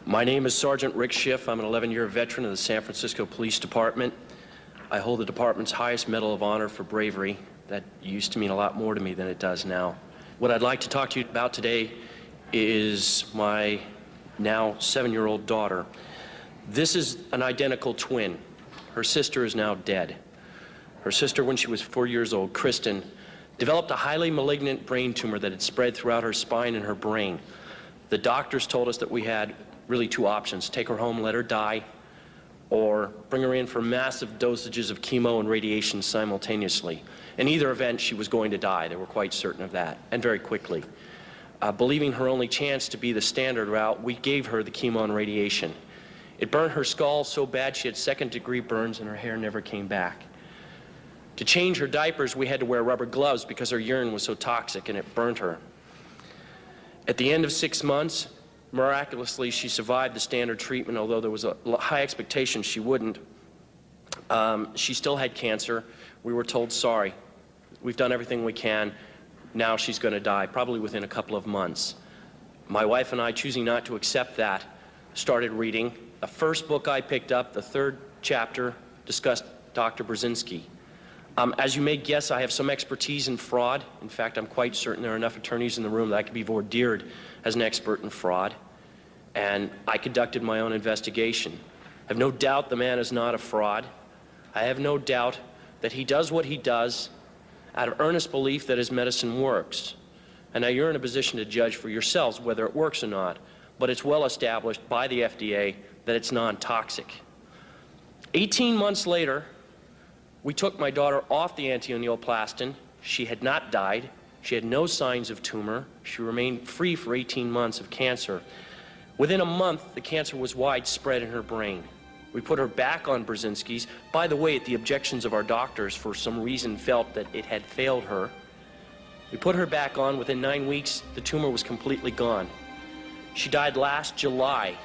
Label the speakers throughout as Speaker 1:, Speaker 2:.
Speaker 1: My name is Sergeant Rick Schiff. I'm an 11-year veteran of the San Francisco Police Department. I hold the department's highest Medal of Honor for bravery. That used to mean a lot more to me than it does now. What I'd like to talk to you about today is my now 7-year-old daughter. This is an identical twin. Her sister is now dead. Her sister, when she was 4 years old, Kristen, developed a highly malignant brain tumor that had spread throughout her spine and her brain. The doctors told us that we had really two options: take her home, let her die, or bring her in for massive dosages of chemo and radiation simultaneously. In either event, she was going to die. They were quite certain of that, and very quickly. Believing her only chance to be the standard route, we gave her the chemo and radiation. It burned her skull so bad she had second-degree burns and her hair never came back. To change her diapers, we had to wear rubber gloves because her urine was so toxic and it burned her. At the end of 6 months, miraculously, she survived the standard treatment, although there was a high expectation she wouldn't. She still had cancer. We were told, sorry, we've done everything we can. Now she's going to die, probably within a couple of months. My wife and I, choosing not to accept that, started reading. The first book I picked up, the third chapter, discussed Dr. Burzynski. As you may guess, I have some expertise in fraud. In fact, I'm quite certain there are enough attorneys in the room that I could be vordeered as an expert in fraud. And I conducted my own investigation. I have no doubt the man is not a fraud. I have no doubt that he does what he does out of earnest belief that his medicine works. And now you're in a position to judge for yourselves whether it works or not. But it's well established by the FDA that it's non-toxic. 18 months later, we took my daughter off the anti-neoplastin. She had not died. She had no signs of tumor. She remained free for 18 months of cancer. Within a month, the cancer was widespread in her brain. We put her back on Burzynski's. By the way, at the objections of our doctors, for some reason felt that it had failed her. We put her back on. Within 9 weeks, the tumor was completely gone. She died last July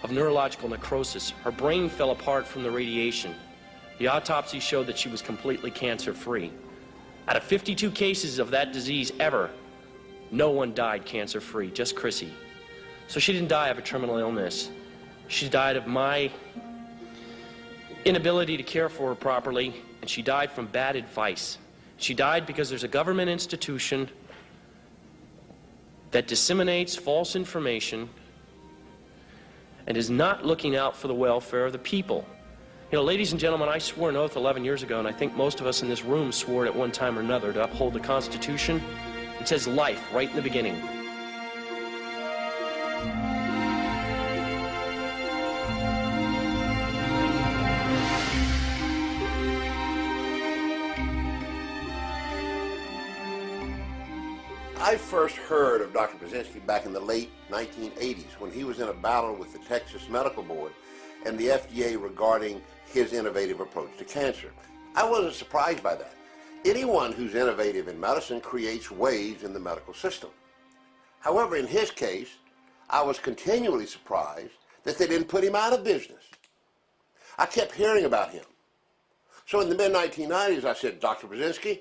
Speaker 1: of neurological necrosis. Her brain fell apart from the radiation. The autopsy showed that she was completely cancer-free. Out of 52 cases of that disease ever, no one died cancer-free, just Chrissy. So she didn't die of a terminal illness. She died of my inability to care for her properly, and she died from bad advice. She died because there's a government institution that disseminates false information and is not looking out for the welfare of the people. You know, ladies and gentlemen, I swore an oath 11 years ago, and I think most of us in this room swore it at one time or another, to uphold the Constitution. It says life right in the beginning.
Speaker 2: I first heard of Dr. Burzynski back in the late 1980s when he was in a battle with the Texas Medical Board and the FDA regarding his innovative approach to cancer. I wasn't surprised by that. Anyone who's innovative in medicine creates waves in the medical system. However, in his case, I was continually surprised that they didn't put him out of business. I kept hearing about him. So in the mid-1990s, I said, Dr. Burzynski,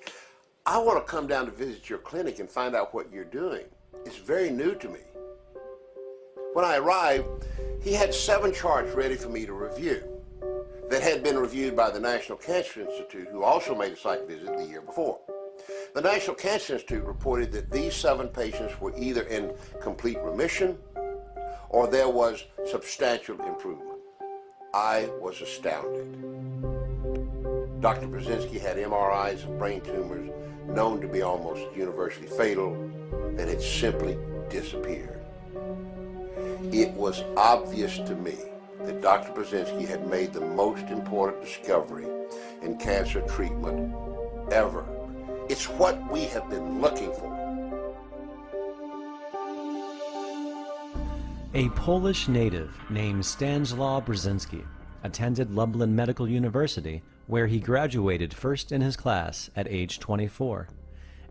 Speaker 2: I want to come down to visit your clinic and find out what you're doing. It's very new to me. When I arrived, he had 7 charts ready for me to review that had been reviewed by the National Cancer Institute, who also made a site visit the year before. The National Cancer Institute reported that these 7 patients were either in complete remission or there was substantial improvement. I was astounded. Dr. Burzynski had MRIs of brain tumors known to be almost universally fatal that had simply disappeared. It was obvious to me that Dr. Burzynski had made the most important discovery in cancer treatment ever. It's what we have been looking for.
Speaker 3: A Polish native named Stanislaw Burzynski attended Lublin Medical University, where he graduated first in his class at age 24,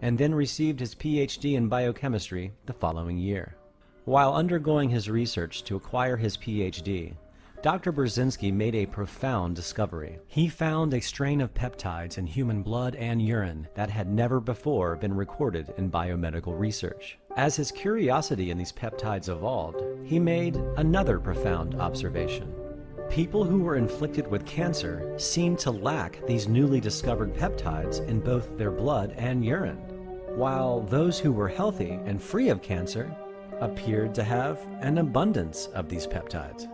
Speaker 3: and then received his PhD in biochemistry the following year. While undergoing his research to acquire his PhD, Dr. Burzynski made a profound discovery. He found a strain of peptides in human blood and urine that had never before been recorded in biomedical research. As his curiosity in these peptides evolved, he made another profound observation. People who were inflicted with cancer seemed to lack these newly discovered peptides in both their blood and urine, while those who were healthy and free of cancer appeared to have an abundance of these peptides.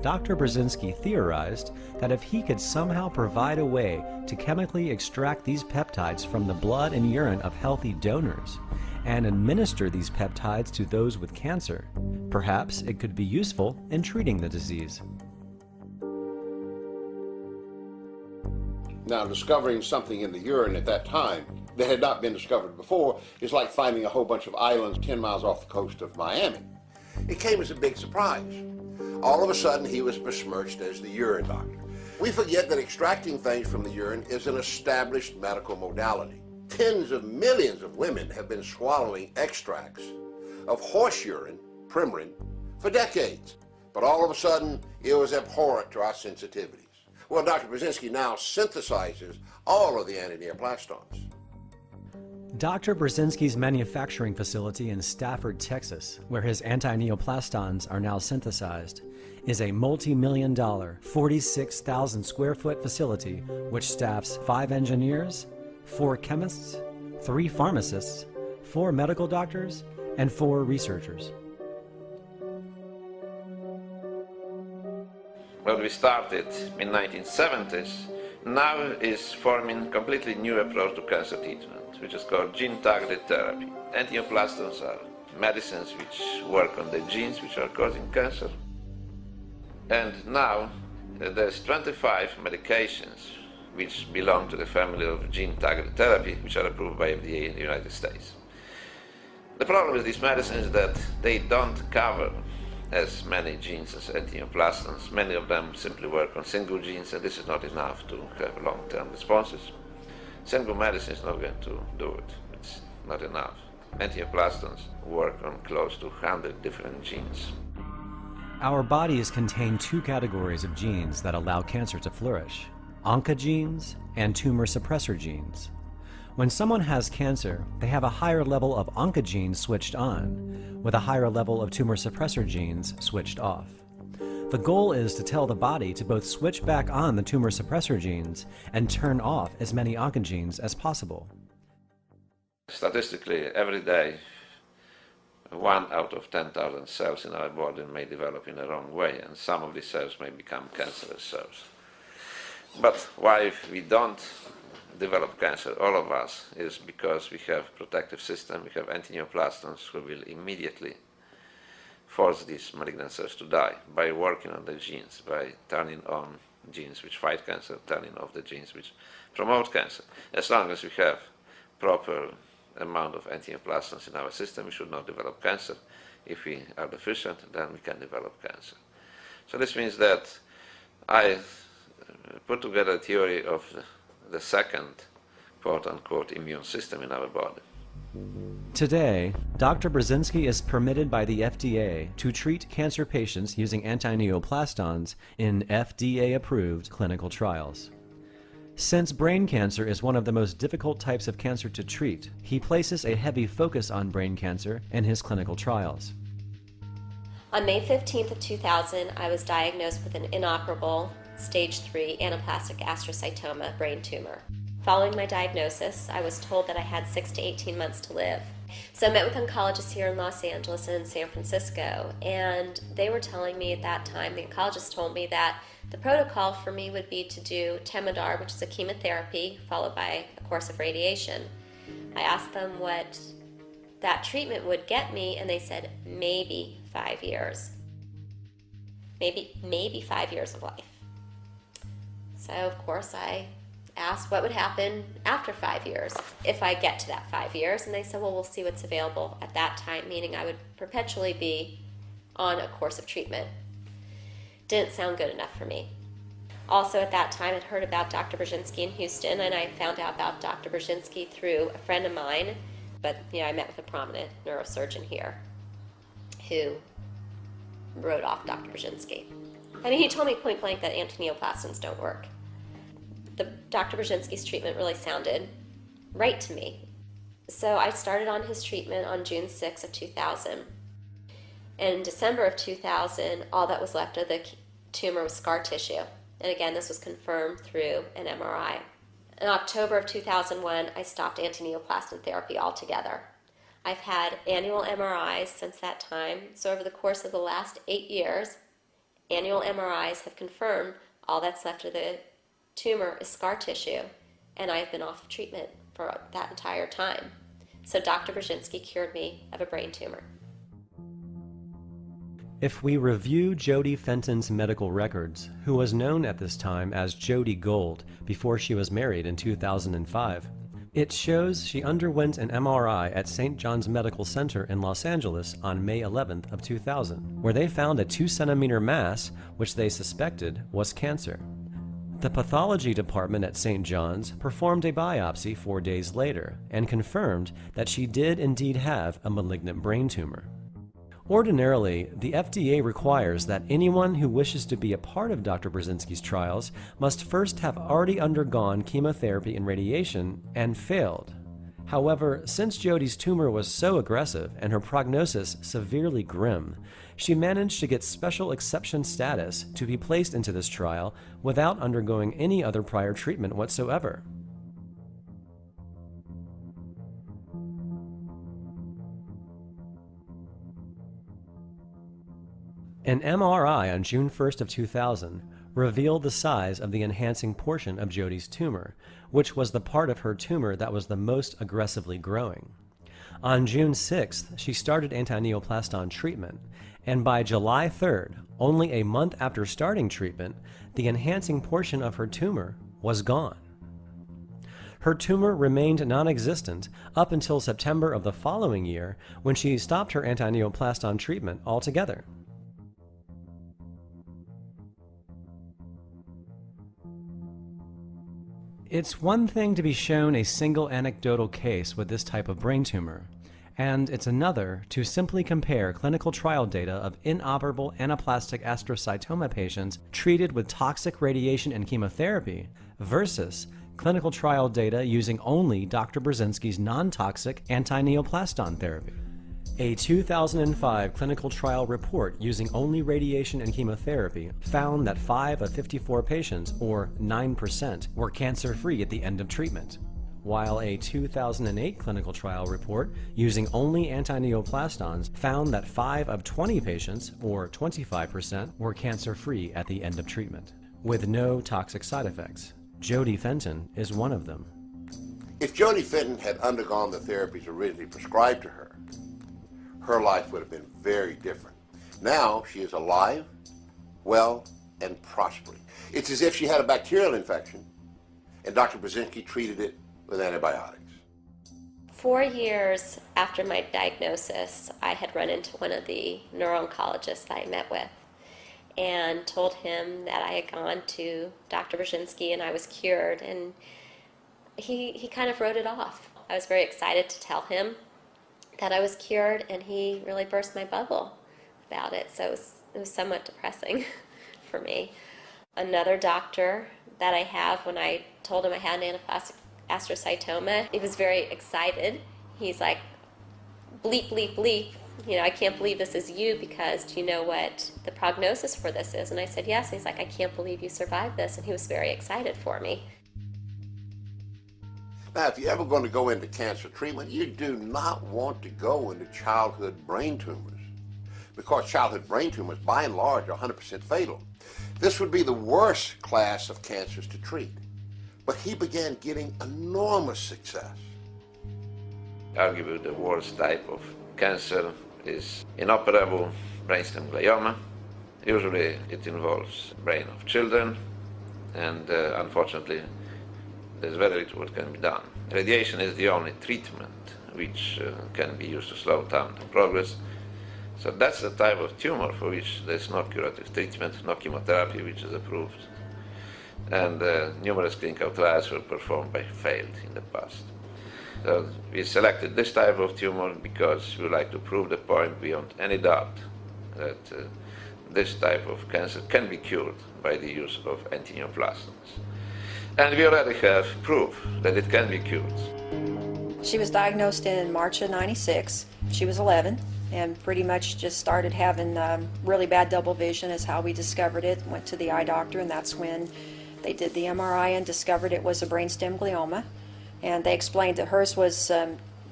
Speaker 3: Dr. Burzynski theorized that if he could somehow provide a way to chemically extract these peptides from the blood and urine of healthy donors and administer these peptides to those with cancer, perhaps it could be useful in treating the disease.
Speaker 2: Now, discovering something in the urine at that time that had not been discovered before is like finding a whole bunch of islands 10 miles off the coast of Miami. It came as a big surprise. All of a sudden, he was besmirched as the urine doctor. We forget that extracting things from the urine is an established medical modality. Tens of millions of women have been swallowing extracts of horse urine, Premarin, for decades. But all of a sudden, it was abhorrent to our sensitivities. Well, Dr. Burzynski now synthesizes all of the antineoplastons.
Speaker 3: Dr. Burzynski's manufacturing facility in Stafford, Texas, where his anti-neoplastons are now synthesized, is a multi-million-dollar, 46,000 square foot facility which staffs 5 engineers, 4 chemists, 3 pharmacists, 4 medical doctors, and 4 researchers.
Speaker 4: What we started in 1970s now is forming completely new approach to cancer treatment, which is called gene-targeted therapy. Antineoplastons are medicines which work on the genes which are causing cancer. And now there's 25 medications which belong to the family of gene-targeted therapy, which are approved by FDA in the United States. The problem with these medicines is that they don't cover as many genes as antineoplastons. Many of them simply work on single genes, and this is not enough to have long-term responses. Single medicine is not going to do it. It's not enough. Antineoplastons work on close to 100 different genes.
Speaker 3: Our bodies contain 2 categories of genes that allow cancer to flourish: oncogenes and tumor suppressor genes. When someone has cancer, they have a higher level of oncogenes switched on, with a higher level of tumor suppressor genes switched off. The goal is to tell the body to both switch back on the tumor suppressor genes and turn off as many oncogenes as possible.
Speaker 4: Statistically, every day, 1 out of 10,000 cells in our body may develop in the wrong way, and some of these cells may become cancerous cells. But why we don't develop cancer, all of us, is because we have protective system, we have antineoplastons who will immediately force these malignant cells to die by working on the genes, by turning on genes which fight cancer, turning off the genes which promote cancer. As long as we have proper amount of antineoplastons in our system, we should not develop cancer. If we are deficient, then we can develop cancer. So this means that I put together a theory of the second quote-unquote immune system in our body.
Speaker 3: Today, Dr. Burzynski is permitted by the FDA to treat cancer patients using antineoplastons in FDA-approved clinical trials. Since brain cancer is one of the most difficult types of cancer to treat, he places a heavy focus on brain cancer in his clinical trials.
Speaker 5: On May 15th of 2000, I was diagnosed with an inoperable stage 3 anaplastic astrocytoma brain tumor. Following my diagnosis, I was told that I had 6 to 18 months to live. So I met with oncologists here in Los Angeles and in San Francisco, and they were telling me at that time, the oncologist told me that the protocol for me would be to do Temodar, which is a chemotherapy, followed by a course of radiation. I asked them what that treatment would get me, and they said maybe 5 years. Maybe 5 years of life. So of course I asked what would happen after 5 years if I get to that 5 years, and they said, well, we'll see what's available at that time, meaning I would perpetually be on a course of treatment. Didn't sound good enough for me. Also at that time I'd heard about Dr. Burzynski in Houston, and I found out about Dr. Burzynski through a friend of mine, but I met with a prominent neurosurgeon here who wrote off Dr. Burzynski. I mean, he told me point blank that antineoplastons don't work. Dr. Burzynski's treatment really sounded right to me. So I started on his treatment on June 6th of 2000. In December of 2000, all that was left of the tumor was scar tissue. And again, this was confirmed through an MRI. In October of 2001, I stopped antineoplastin therapy altogether. I've had annual MRIs since that time, so over the course of the last 8 years, annual MRIs have confirmed all that's left of the tumor is scar tissue, and I've been off of treatment for that entire time. So Dr. Burzynski cured me of a brain tumor.
Speaker 3: If we review Jody Fenton's medical records, who was known at this time as Jody Gold before she was married in 2005, it shows she underwent an MRI at St. John's Medical Center in Los Angeles on May 11th of 2000, where they found a 2-centimeter mass, which they suspected was cancer. The pathology department at St. John's performed a biopsy 4 days later and confirmed that she did indeed have a malignant brain tumor. Ordinarily, the FDA requires that anyone who wishes to be a part of Dr. Burzynski's trials must first have already undergone chemotherapy and radiation and failed. However, since Jody's tumor was so aggressive and her prognosis severely grim, she managed to get special exception status to be placed into this trial without undergoing any other prior treatment whatsoever. An MRI on June 1st of 2000 revealed the size of the enhancing portion of Jody's tumor, which was the part of her tumor that was the most aggressively growing. On June 6th, she started antineoplastin treatment, and by July 3rd, only a month after starting treatment, the enhancing portion of her tumor was gone. Her tumor remained non-existent up until September of the following year, when she stopped her antineoplastin treatment altogether. It's one thing to be shown a single anecdotal case with this type of brain tumor, and it's another to simply compare clinical trial data of inoperable anaplastic astrocytoma patients treated with toxic radiation and chemotherapy versus clinical trial data using only Dr. Burzynski's non-toxic antineoplastin therapy. A 2005 clinical trial report using only radiation and chemotherapy found that 5 of 54 patients, or 9%, were cancer-free at the end of treatment, while a 2008 clinical trial report using only antineoplastons found that 5 of 20 patients, or 25%, were cancer-free at the end of treatment, with no toxic side effects. Jody Fenton is one of them.
Speaker 2: If Jody Fenton had undergone the therapies originally prescribed to her, her life would have been very different. Now she is alive, well, and prospering. It's as if she had a bacterial infection and Dr. Burzynski treated it with antibiotics.
Speaker 5: 4 years after my diagnosis, I had run into one of the neuro-oncologists that I met with and told him that I had gone to Dr. Burzynski and I was cured, and he kind of wrote it off. I was very excited to tell him that I was cured, and he really burst my bubble about it, so it was somewhat depressing for me. Another doctor that I have, when I told him I had an anaplastic astrocytoma, he was very excited. He's like, bleep, bleep, bleep, I can't believe this is you, because do you know what the prognosis for this is? And I said, yes. And he's like, I can't believe you survived this, and he was very excited for me.
Speaker 2: Now, if you're ever going to go into cancer treatment, you do not want to go into childhood brain tumors, because childhood brain tumors, by and large, are 100% fatal. This would be the worst class of cancers to treat. But he began getting enormous success.
Speaker 4: Arguably the worst type of cancer is inoperable brainstem glioma. Usually it involves the brain of children, and unfortunately there's very little what can be done. Radiation is the only treatment which can be used to slow down the progress. So that's the type of tumor for which there's no curative treatment, no chemotherapy which is approved. And numerous clinical trials were performed but failed in the past. So we selected this type of tumor because we would like to prove the point beyond any doubt that this type of cancer can be cured by the use of antineoplastons. And we already have proof that it can be cured.
Speaker 6: She was diagnosed in March of '96. She was 11. and pretty much just started having really bad double vision is how we discovered it. Went to the eye doctor, and that's when they did the MRI and discovered it was a brainstem glioma. And they explained that hers was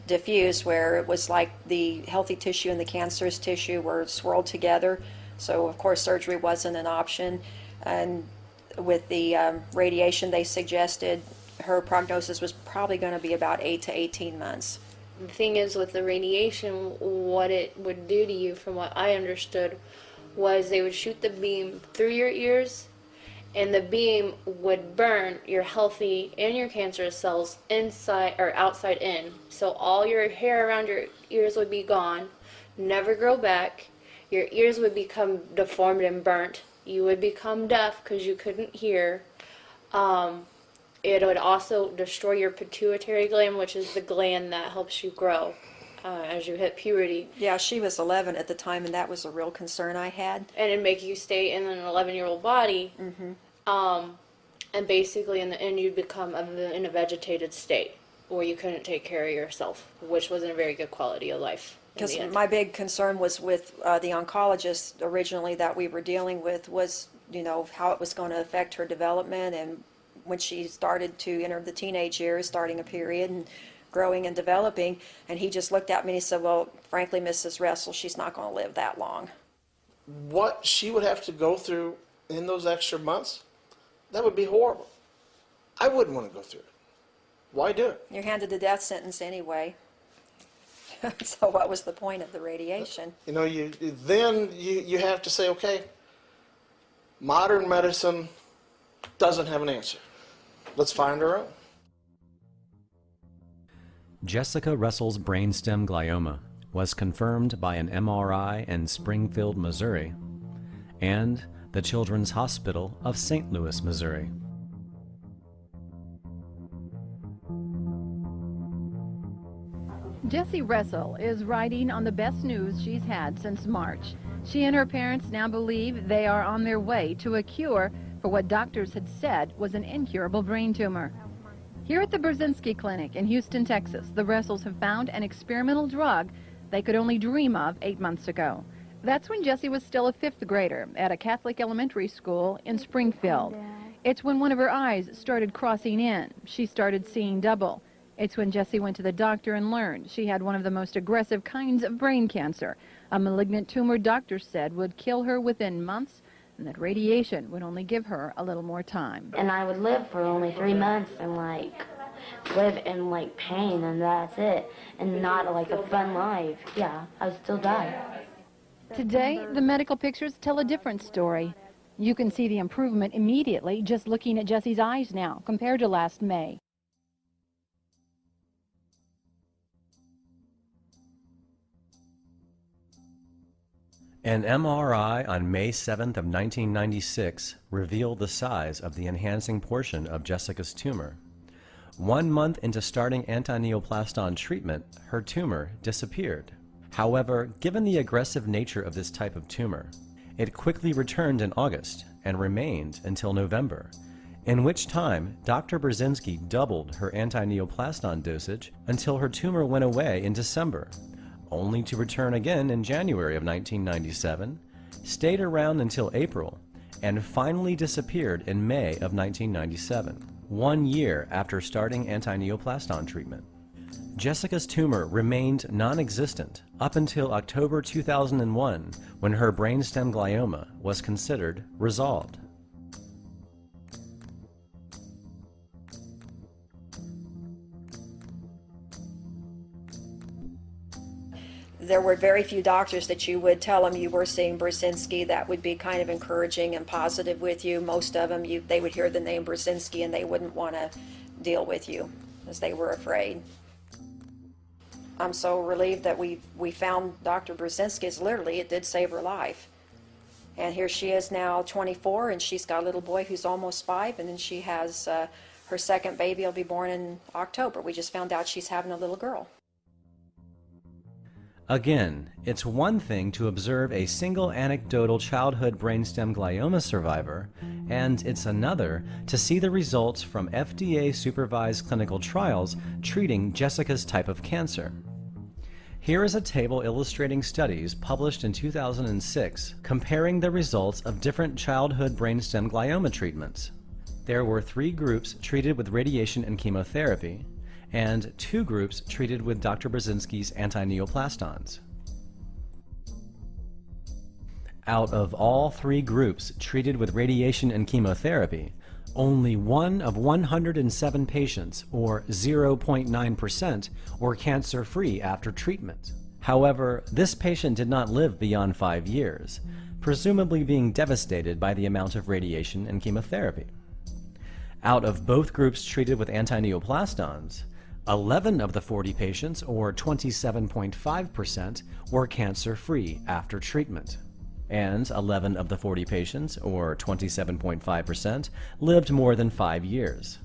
Speaker 6: diffuse, where it was like the healthy tissue and the cancerous tissue were swirled together. So of course surgery wasn't an option. And with the radiation they suggested, her prognosis was probably going to be about 8 to 18 months.
Speaker 7: The thing is, with the radiation, what it would do to you, from what I understood, was they would shoot the beam through your ears, and the beam would burn your healthy and your cancerous cells inside or outside in. So all your hair around your ears would be gone, never grow back. Your ears would become deformed and burnt. You would become deaf because you couldn't hear. It would also destroy your pituitary gland, which is the gland that helps you grow as you hit puberty.
Speaker 6: Yeah, she was 11 at the time, and that was a real concern I had.
Speaker 7: And it'd make you stay in an 11-year-old body. And basically, in the end, you'd become in a vegetated state where you couldn't take care of yourself, which wasn't a very good quality of life.
Speaker 6: Because my big concern was with the oncologist originally that we were dealing with was, you know, how it was going to affect her development, and when she started to enter the teenage years, starting a period and growing and developing. And he just looked at me and he said, well, frankly, Mrs. Russell, she's not going to live that long.
Speaker 8: What she would have to go through in those extra months, that would be horrible. I wouldn't want to go through it. Why do it?
Speaker 6: You're handed a death sentence anyway. So what was the point of the radiation?
Speaker 8: You know, you have to say, okay, modern medicine doesn't have an answer. Let's find our own.
Speaker 3: Jessica Russell's brainstem glioma was confirmed by an MRI in Springfield, Missouri, and the Children's Hospital of St. Louis, Missouri.
Speaker 9: Jessie Russell is riding on the best news she's had since March. She and her parents now believe they are on their way to a cure for what doctors had said was an incurable brain tumor. Here at the Burzynski Clinic in Houston, Texas, the Russells have found an experimental drug they could only dream of 8 months ago. That's when Jessie was still a 5th grader at a Catholic elementary school in Springfield. It's when one of her eyes started crossing in. She started seeing double. It's when Jessie went to the doctor and learned she had one of the most aggressive kinds of brain cancer. A malignant tumor doctors said would kill her within months, and that radiation would only give her a little more time.
Speaker 10: And I would live for only 3 months and live in pain, and that's it, and not a fun life. Yeah, I would still die.
Speaker 9: Today, the medical pictures tell a different story. You can see the improvement immediately just looking at Jessie's eyes now compared to last May.
Speaker 3: An MRI on May 7th of 1996 revealed the size of the enhancing portion of Jessica's tumor. 1 month into starting anti-neoplaston treatment, her tumor disappeared. However, given the aggressive nature of this type of tumor, it quickly returned in August and remained until November, in which time Dr. Burzynski doubled her anti-neoplaston dosage until her tumor went away in December, only to return again in January of 1997, stayed around until April, and finally disappeared in May of 1997, 1 year after starting anti-neoplaston treatment. Jessica's tumor remained non-existent up until October 2001, when her brainstem glioma was considered resolved.
Speaker 6: There were very few doctors that you would tell them you were seeing Burzynski that would be kind of encouraging and positive with you. Most of them, they would hear the name Burzynski and they wouldn't want to deal with you as they were afraid. I'm so relieved that we found Dr. Burzynski. Literally, it did save her life. And here she is now 24, and she's got a little boy who's almost 5, and then she has her second baby will be born in October. We just found out she's having a little girl.
Speaker 3: Again, it's one thing to observe a single anecdotal childhood brainstem glioma survivor, and it's another to see the results from FDA-supervised clinical trials treating Jessica's type of cancer. Here is a table illustrating studies published in 2006 comparing the results of different childhood brainstem glioma treatments. There were 3 groups treated with radiation and chemotherapy, and 2 groups treated with Dr. Burzynski's anti-neoplastons. Out of all 3 groups treated with radiation and chemotherapy, only 1 of 107 patients, or 0.9%, were cancer-free after treatment. However, this patient did not live beyond 5 years, presumably being devastated by the amount of radiation and chemotherapy. Out of both groups treated with anti-neoplastons, 11 of the 40 patients, or 27.5%, were cancer-free after treatment, and 11 of the 40 patients, or 27.5%, lived more than 5 years.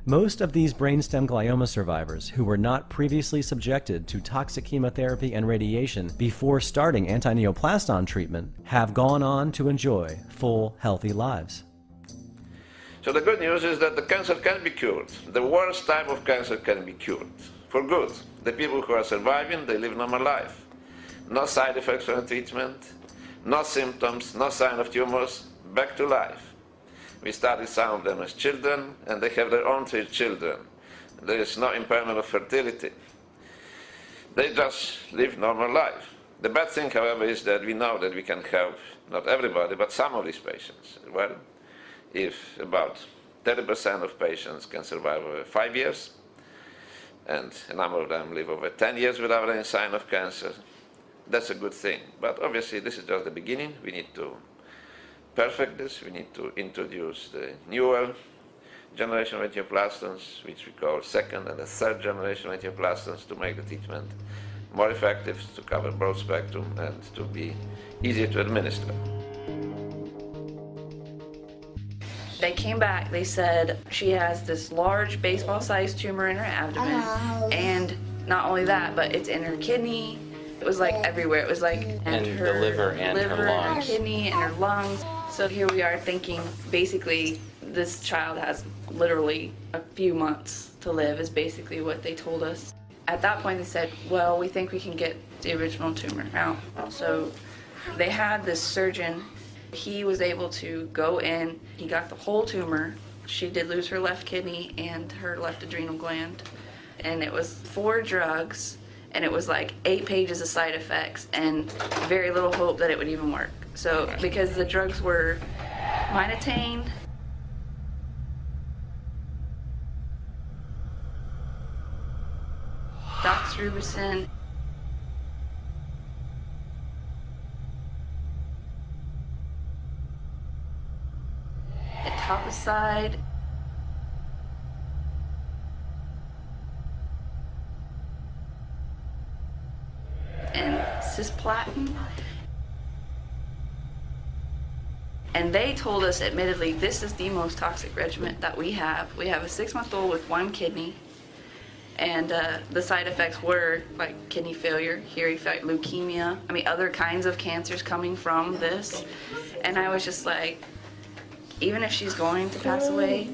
Speaker 3: Most of these brainstem glioma survivors who were not previously subjected to toxic chemotherapy and radiation before starting anti-neoplaston treatment have gone on to enjoy full, healthy lives.
Speaker 4: So the good news is that the cancer can be cured. The worst type of cancer can be cured for good. The people who are surviving, they live normal life. No side effects from the treatment, no symptoms, no sign of tumors, back to life. We studied some of them as children, and they have their own 3 children. There is no impairment of fertility. They just live normal life. The bad thing, however, is that we know that we can help not everybody, but some of these patients. Well, if about 30% of patients can survive over 5 years, and a number of them live over 10 years without any sign of cancer, that's a good thing. But obviously this is just the beginning. We need to perfect this. We need to introduce the newer generation of angioplasties, which we call 2nd and the 3rd generation of angioplasties, to make the treatment more effective, to cover broad spectrum, and to be easier to administer.
Speaker 11: They came back, they said she has this large baseball-sized tumor in her abdomen, and not only that, but it's in her kidney. It was like everywhere. It was like
Speaker 12: and her the liver and her lungs.
Speaker 11: Her kidney and her lungs. So here we are thinking, basically, this child has literally a few months to live, is basically what they told us. At that point, they said, well, we think we can get the original tumor out. So they had this surgeon. He was able to go in. He got the whole tumor. She did lose her left kidney and her left adrenal gland. And it was 4 drugs. And it was like 8 pages of side effects and very little hope that it would even work. So, because the drugs were minotane, doxorubicin, etoposide, and cisplatin. And they told us, admittedly, this is the most toxic regimen that we have. We have a 6-month-old with 1 kidney, and the side effects were like kidney failure, here leukemia, I mean other kinds of cancers coming from this. And I was just like, even if she's going to pass away,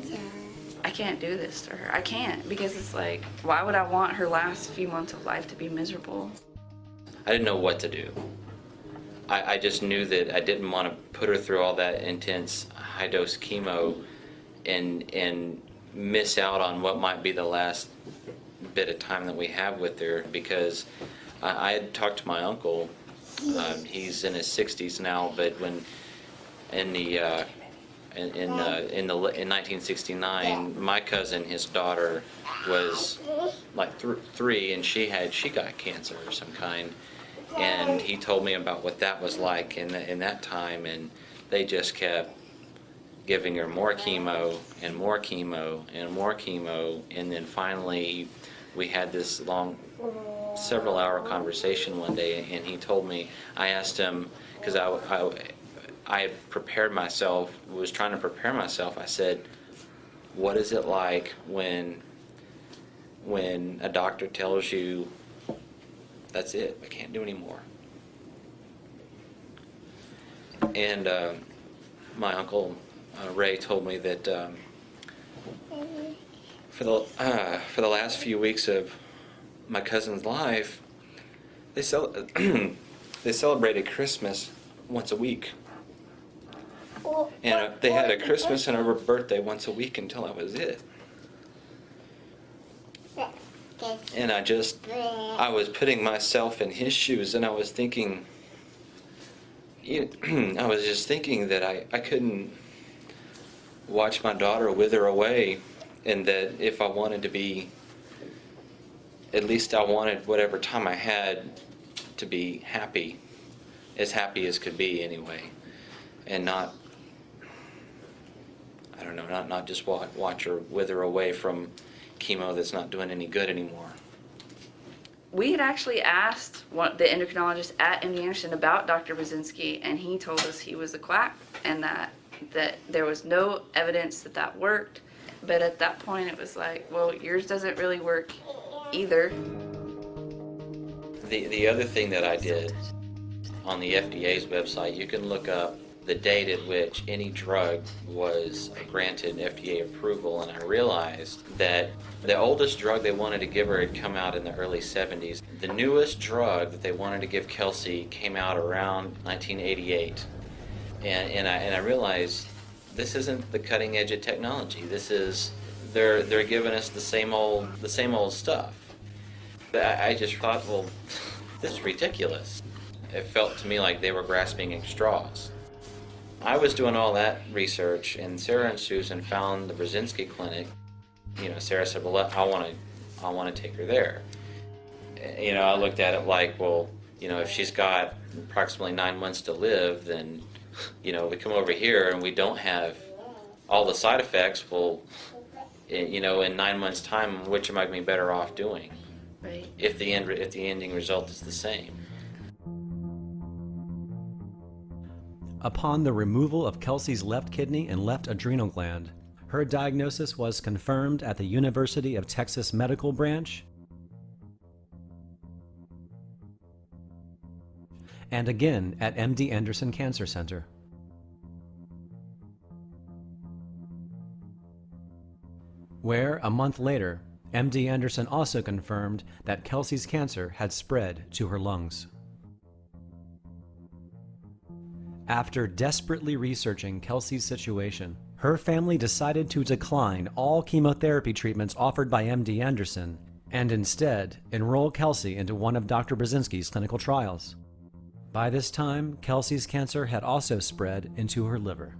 Speaker 11: I can't do this to her. I can't, because it's like, why would I want her last few months of life to be miserable?
Speaker 12: I didn't know what to do. I just knew that I didn't want to put her through all that intense high-dose chemo and miss out on what might be the last bit of time that we have with her, because I had talked to my uncle. He's in his 60s now, but when in 1969, my cousin, his daughter, was like 3, and she got cancer of some kind. And he told me about what that was like in that time, and they just kept giving her more chemo and more chemo and more chemo, and then finally we had this long, several-hour conversation one day, and he told me, I asked him, because I had prepared myself, was trying to prepare myself, I said, what is it like when a doctor tells you, that's it, I can't do anymore? And my uncle Ray told me that for the last few weeks of my cousin's life, They they celebrated Christmas once a week. And they had a Christmas and a birthday once a week until I was it. And I was putting myself in his shoes, and I was thinking, I was just thinking that I couldn't watch my daughter wither away, and that if I wanted to be, at least I wanted whatever time I had to be happy as could be anyway, and not, I don't know, not just watch her wither away from chemo that's not doing any good anymore.
Speaker 11: We had actually asked the endocrinologist at MD Anderson about Dr. Burzynski, and he told us he was a quack and that there was no evidence that worked. But at that point it was like, well, yours doesn't really work either.
Speaker 12: The other thing that I did on the FDA's website, you can look up the date at which any drug was granted FDA approval, and I realized that the oldest drug they wanted to give her had come out in the early 70s. The newest drug that they wanted to give Kelsey came out around 1988. And I realized this isn't the cutting edge of technology. This is, they're giving us the same old stuff. I just thought, well, this is ridiculous. It felt to me like they were grasping at straws. I was doing all that research, and Sarah and Susan found the Burzynski clinic. Sarah said, well, I want to take her there. I looked at it like, well, if she's got approximately 9 months to live, then, we come over here and we don't have all the side effects. Well, in 9 months' time, which am I going to be better off doing?
Speaker 11: Right.
Speaker 12: If the ending result is the same.
Speaker 3: Upon the removal of Kelsey's left kidney and left adrenal gland, her diagnosis was confirmed at the University of Texas Medical Branch and again at MD Anderson Cancer Center. Where, a month later, MD Anderson also confirmed that Kelsey's cancer had spread to her lungs. After desperately researching Kelsey's situation, her family decided to decline all chemotherapy treatments offered by MD Anderson and instead enroll Kelsey into one of Dr. Burzynski's clinical trials. By this time, Kelsey's cancer had also spread into her liver.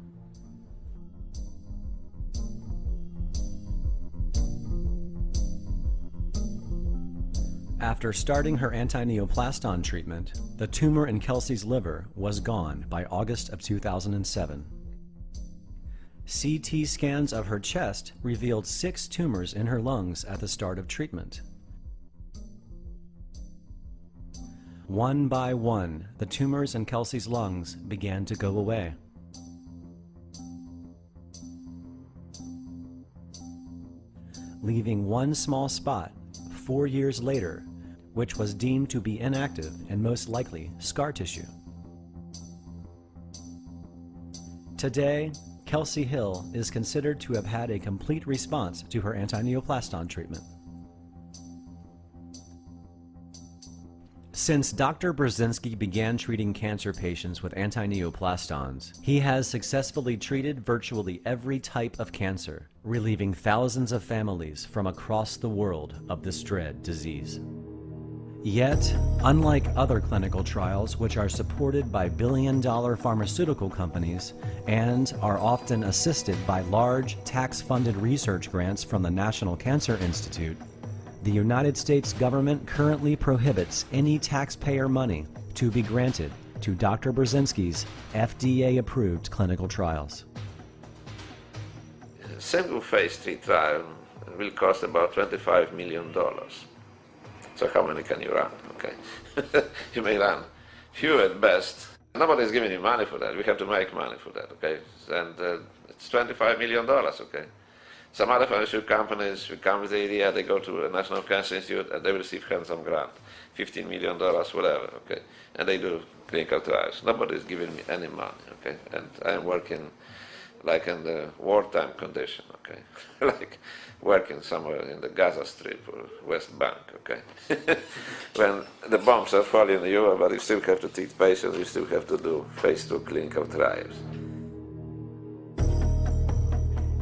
Speaker 3: After starting her anti-neoplaston treatment, the tumor in Kelsey's liver was gone by August of 2007. CT scans of her chest revealed 6 tumors in her lungs at the start of treatment. One by one, the tumors in Kelsey's lungs began to go away. Leaving one small spot 4 years later, which was deemed to be inactive and most likely scar tissue. Today, Kelsey Hill is considered to have had a complete response to her anti-neoplaston treatment. Since Dr. Burzynski began treating cancer patients with anti-neoplastons, he has successfully treated virtually every type of cancer, relieving thousands of families from across the world of this dread disease. Yet, unlike other clinical trials which are supported by billion-dollar pharmaceutical companies and are often assisted by large tax-funded research grants from the National Cancer Institute, the United States government currently prohibits any taxpayer money to be granted to Dr. Burzynski's FDA-approved clinical trials.
Speaker 4: A single phase 3 trial will cost about $25 million. So how many can you run? Okay, you may run few at best. Nobody's giving you money for that. We have to make money for that. Okay, and it's $25 million. Okay, some other pharmaceutical companies will come with the idea. They go to the National Cancer Institute and they receive handsome grant, $15 million, whatever. Okay, and they do clinical trials. Nobody's giving me any money. Okay, and I am working like in the wartime condition, okay? Like working somewhere in the Gaza Strip or West Bank, okay? When the bombs are falling on you, but you still have to treat patients, you still have to do phase 2 clinical trials.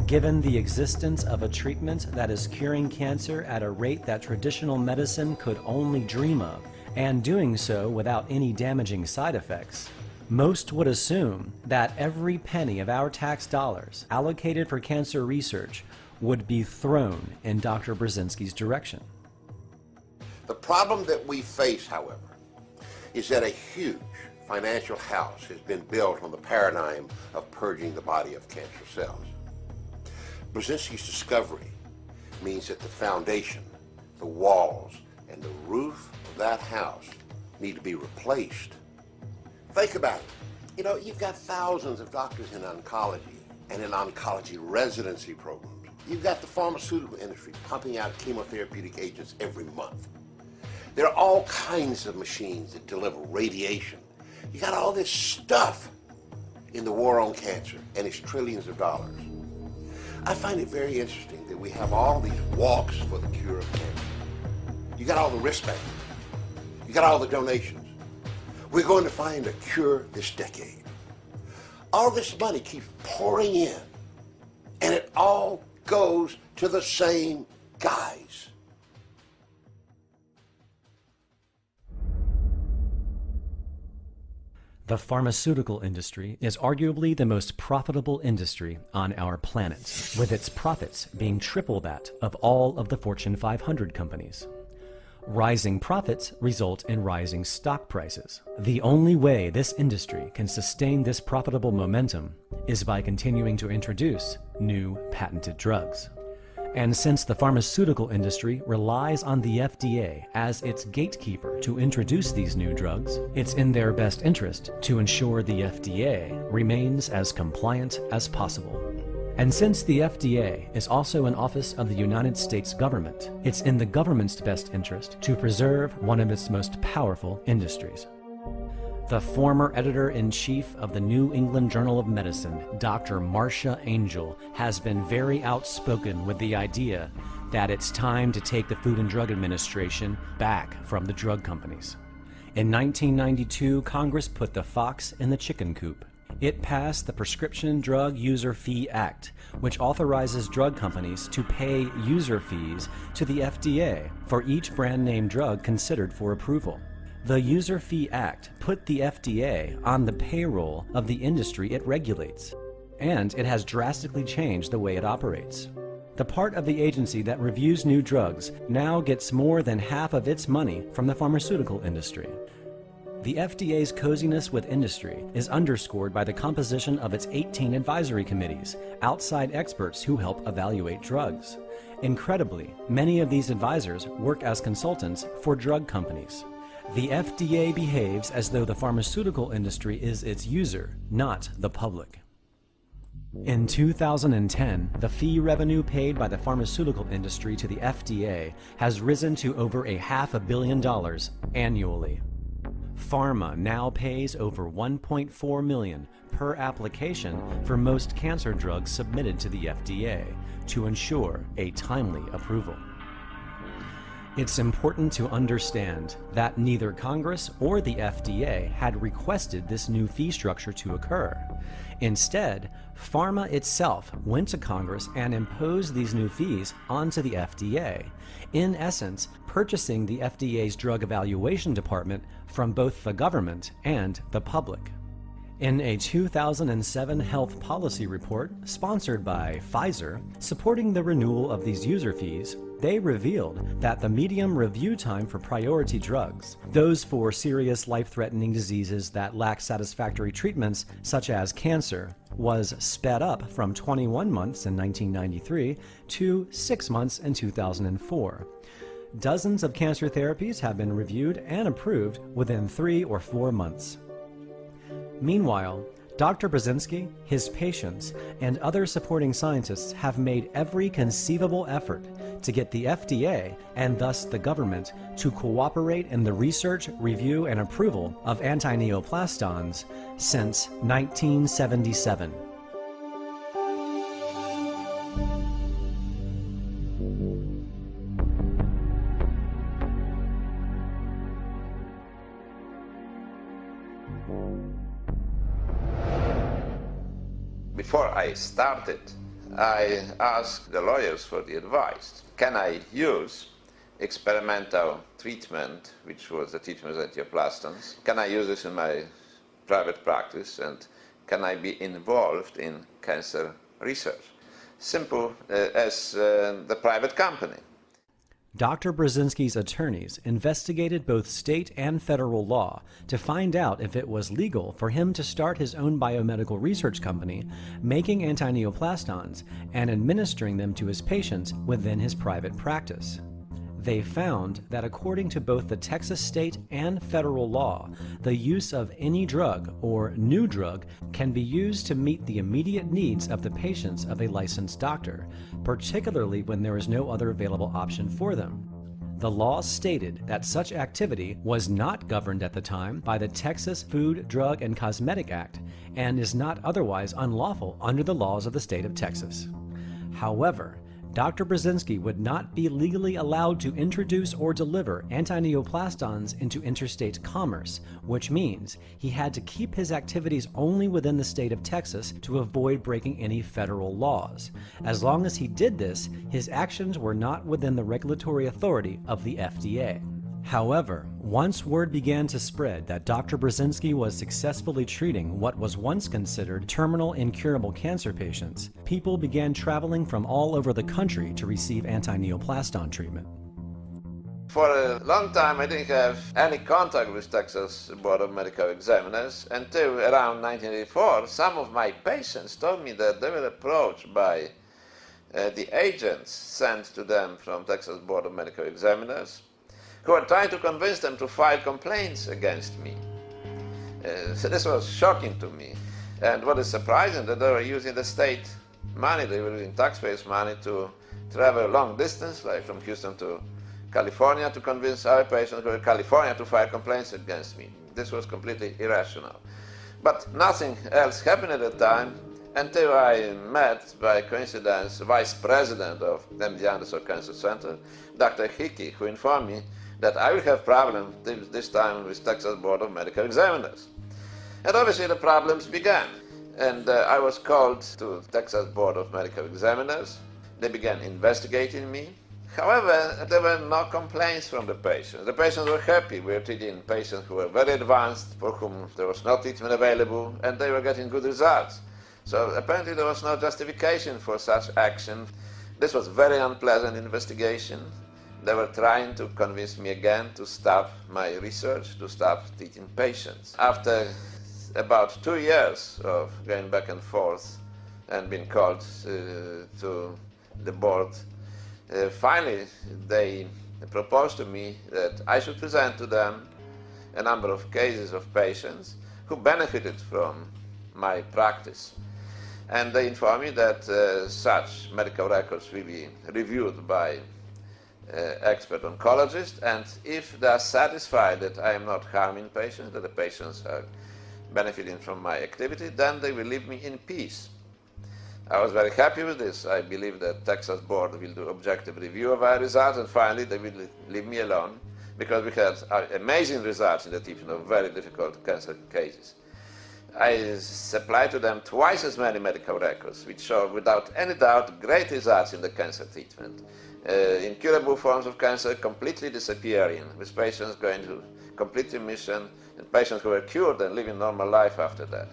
Speaker 3: Given the existence of a treatment that is curing cancer at a rate that traditional medicine could only dream of, and doing so without any damaging side effects, most would assume that every penny of our tax dollars allocated for cancer research would be thrown in Dr. Burzynski's direction.
Speaker 2: The problem that we face, however, is that a huge financial house has been built on the paradigm of purging the body of cancer cells. Burzynski's discovery means that the foundation, the walls, and the roof of that house need to be replaced. Think about it. You know, you've got thousands of doctors in oncology and in oncology residency programs. You've got the pharmaceutical industry pumping out chemotherapeutic agents every month. There are all kinds of machines that deliver radiation. You got all this stuff in the war on cancer, and it's trillions of dollars. I find it very interesting that we have all these walks for the cure of cancer. You got all the wristbands. You got all the donations. We're going to find a cure this decade. All this money keeps pouring in, and it all goes to the same guys.
Speaker 3: The pharmaceutical industry is arguably the most profitable industry on our planet, with its profits being triple that of all of the Fortune 500 companies. Rising profits result in rising stock prices. The only way this industry can sustain this profitable momentum is by continuing to introduce new patented drugs. And since the pharmaceutical industry relies on the FDA as its gatekeeper to introduce these new drugs, it's in their best interest to ensure the FDA remains as compliant as possible. And since the FDA is also an office of the United States government, it's in the government's best interest to preserve one of its most powerful industries. The former editor-in-chief of the New England Journal of Medicine, Dr. Marcia Angel, has been very outspoken with the idea that it's time to take the Food and Drug Administration back from the drug companies. In 1992, Congress put the fox in the chicken coop. It passed the Prescription Drug User Fee Act, which authorizes drug companies to pay user fees to the FDA for each brand name drug considered for approval. The User Fee Act put the FDA on the payroll of the industry it regulates, and it has drastically changed the way it operates. The part of the agency that reviews new drugs now gets more than half of its money from the pharmaceutical industry. The FDA's coziness with industry is underscored by the composition of its 18 advisory committees, outside experts who help evaluate drugs. Incredibly, many of these advisors work as consultants for drug companies. The FDA behaves as though the pharmaceutical industry is its user, not the public. In 2010, the fee revenue paid by the pharmaceutical industry to the FDA has risen to over $500 million annually. Pharma now pays over $1.4 million per application for most cancer drugs submitted to the FDA to ensure a timely approval. It's important to understand that neither Congress or the FDA had requested this new fee structure to occur. Instead, pharma itself went to Congress and imposed these new fees onto the FDA, in essence, purchasing the FDA's Drug Evaluation Department from both the government and the public. In a 2007 health policy report sponsored by Pfizer, supporting the renewal of these user fees, they revealed that the median review time for priority drugs, those for serious life-threatening diseases that lack satisfactory treatments such as cancer, was sped up from 21 months in 1993 to 6 months in 2004. Dozens of cancer therapies have been reviewed and approved within 3 or 4 months. Meanwhile, Dr. Burzynski, his patients, and other supporting scientists have made every conceivable effort to get the FDA, and thus the government, to cooperate in the research, review, and approval of anti-neoplastons since 1977.
Speaker 4: Before I started, I asked the lawyers for the advice. Can I use experimental treatment, which was the treatment with angioplastons? Can I use this in my private practice, and can I be involved in cancer research? Simple as the private company.
Speaker 3: Dr. Burzynski's attorneys investigated both state and federal law to find out if it was legal for him to start his own biomedical research company, making antineoplastons and administering them to his patients within his private practice. They found that according to both the Texas state and federal law, the use of any drug or new drug can be used to meet the immediate needs of the patients of a licensed doctor, particularly when there is no other available option for them. The law stated that such activity was not governed at the time by the Texas Food, Drug, and Cosmetic Act and is not otherwise unlawful under the laws of the state of Texas. However, Dr. Burzynski would not be legally allowed to introduce or deliver antineoplastons into interstate commerce, which means he had to keep his activities only within the state of Texas to avoid breaking any federal laws. As long as he did this, his actions were not within the regulatory authority of the FDA. However, once word began to spread that Dr. Burzynski was successfully treating what was once considered terminal incurable cancer patients, people began traveling from all over the country to receive antineoplaston treatment.
Speaker 4: For a long time I didn't have any contact with Texas Board of Medical Examiners until around 1984. Some of my patients told me that they were approached by the agents sent to them from Texas Board of Medical Examiners, who were trying to convince them to file complaints against me. So this was shocking to me. And what is surprising, that they were using the state money, they were using taxpayers' money to travel long distance, like from Houston to California, to convince our patients who were in California to file complaints against me. This was completely irrational. But nothing else happened at the time until I met, by coincidence, the vice president of MD Anderson Cancer Center, Dr. Hickey, who informed me that I will have problems this time with Texas Board of Medical Examiners. And obviously the problems began. And I was called to Texas Board of Medical Examiners. They began investigating me. However, there were no complaints from the patients. The patients were happy. We were treating patients who were very advanced, for whom there was no treatment available, and they were getting good results. So apparently there was no justification for such action. This was a very unpleasant investigation. They were trying to convince me again to stop my research, to stop treating patients. After about 2 years of going back and forth and being called to the board, finally they proposed to me that I should present to them a number of cases of patients who benefited from my practice. And they informed me that such medical records will be reviewed by expert oncologists, and if they are satisfied that I am not harming patients, that the patients are benefiting from my activity, then they will leave me in peace. I was very happy with this. I believe that Texas Board will do objective review of our results, and finally they will leave me alone, because we had amazing results in the treatment of very difficult cancer cases. I supplied to them twice as many medical records, which show without any doubt great results in the cancer treatment. Incurable forms of cancer completely disappearing, with patients going to complete remission, and patients who were cured and living normal life after that.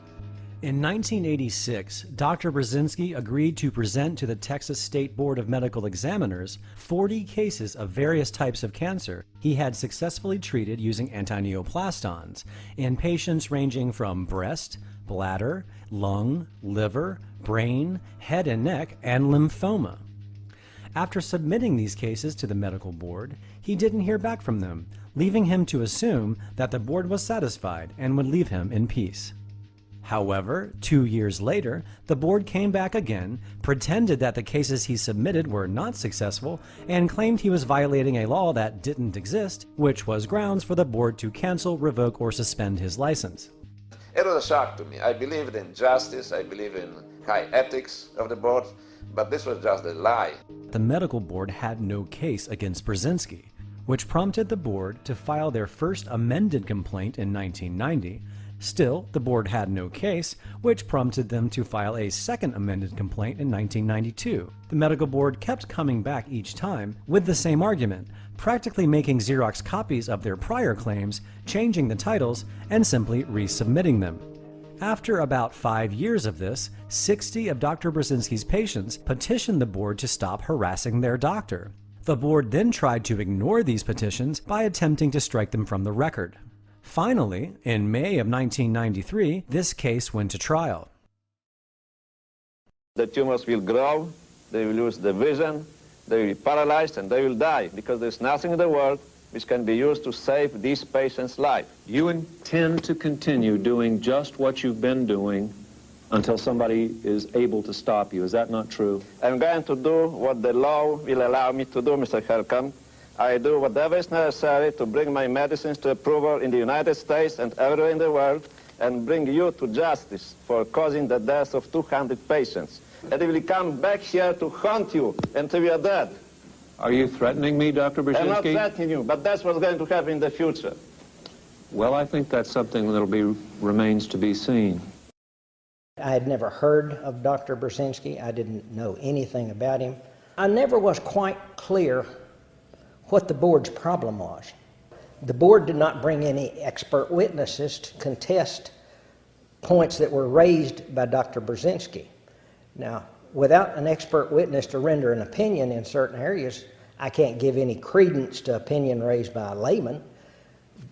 Speaker 3: In 1986, Dr. Burzynski agreed to present to the Texas State Board of Medical Examiners 40 cases of various types of cancer he had successfully treated using antineoplastons in patients ranging from breast, bladder, lung, liver, brain, head and neck, and lymphoma. After submitting these cases to the medical board, he didn't hear back from them, leaving him to assume that the board was satisfied and would leave him in peace. However, 2 years later, the board came back again, pretended that the cases he submitted were not successful, and claimed he was violating a law that didn't exist, which was grounds for the board to cancel, revoke, or suspend his license.
Speaker 4: It was a shock to me. I believed in justice, I believe in high ethics of the board, but this was just a lie.
Speaker 3: The medical board had no case against Burzynski, which prompted the board to file their first amended complaint in 1990, Still, the board had no case, which prompted them to file a second amended complaint in 1992. The medical board kept coming back each time with the same argument, practically making Xerox copies of their prior claims, changing the titles, and simply resubmitting them. After about 5 years of this, 60 of Dr. Burzynski's patients petitioned the board to stop harassing their doctor. The board then tried to ignore these petitions by attempting to strike them from the record. Finally, in May of 1993, this case went to trial.
Speaker 13: The tumors will grow, they will lose the vision, they will be paralyzed, and they will die, because there's nothing in the world which can be used to save these patients' life.
Speaker 14: You intend to continue doing just what you've been doing until somebody is able to stop you. Is that not true?
Speaker 13: I'm going to do what the law will allow me to do, Mr. Helcom. I do whatever is necessary to bring my medicines to approval in the United States and everywhere in the world, and bring you to justice for causing the deaths of 200 patients. And they will come back here to haunt you until you are dead.
Speaker 14: Are you threatening me, Dr. Burzynski?
Speaker 13: I'm not threatening you, but that's what's going to happen in the future.
Speaker 14: Well, I think that's something that remains to be seen.
Speaker 15: I had never heard of Dr. Burzynski. I didn't know anything about him. I never was quite clear what the board's problem was. The board did not bring any expert witnesses to contest points that were raised by Dr. Burzynski. Now, without an expert witness to render an opinion in certain areas, I can't give any credence to opinion raised by a layman.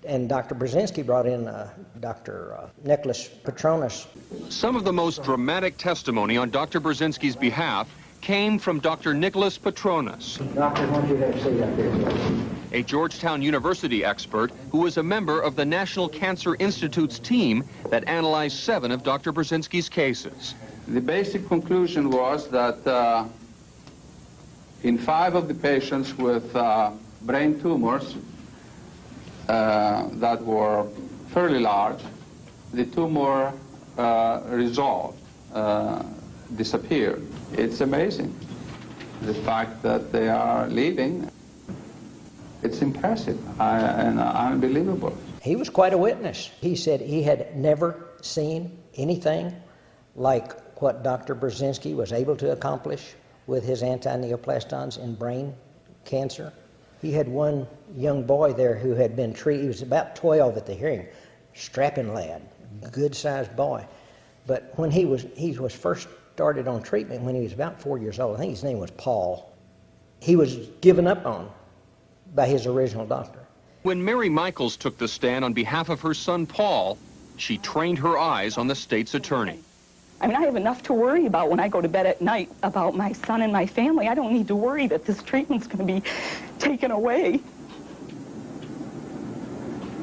Speaker 15: And Dr. Burzynski brought in Dr. Nicholas Petronas.
Speaker 16: Some of the most dramatic testimony on Dr. Burzynski's behalf came from Dr. Nicholas Petronas,
Speaker 15: Doctor, I want you to see up here.
Speaker 16: a Georgetown University expert who was a member of the National Cancer Institute's team that analyzed 7 of Dr. Burzynski's cases.
Speaker 17: The basic conclusion was that in 5 of the patients with brain tumors that were fairly large, the tumor resolved, disappeared. It's amazing. The fact that they are living, it's impressive and unbelievable.
Speaker 15: He was quite a witness. He said he had never seen anything like what Dr. Burzynski was able to accomplish with his anti-neoplastons in brain cancer. He had one young boy there who had been treated. He was about 12 at the hearing, strapping lad, good-sized boy. But when he was first started on treatment when he was about 4 years old, I think his name was Paul, he was given up on by his original doctor.
Speaker 16: When Mary Michaels took the stand on behalf of her son Paul, she trained her eyes on the state's attorney.
Speaker 18: I mean, I have enough to worry about when I go to bed at night about my son and my family. I don't need to worry that this treatment's going to be taken away.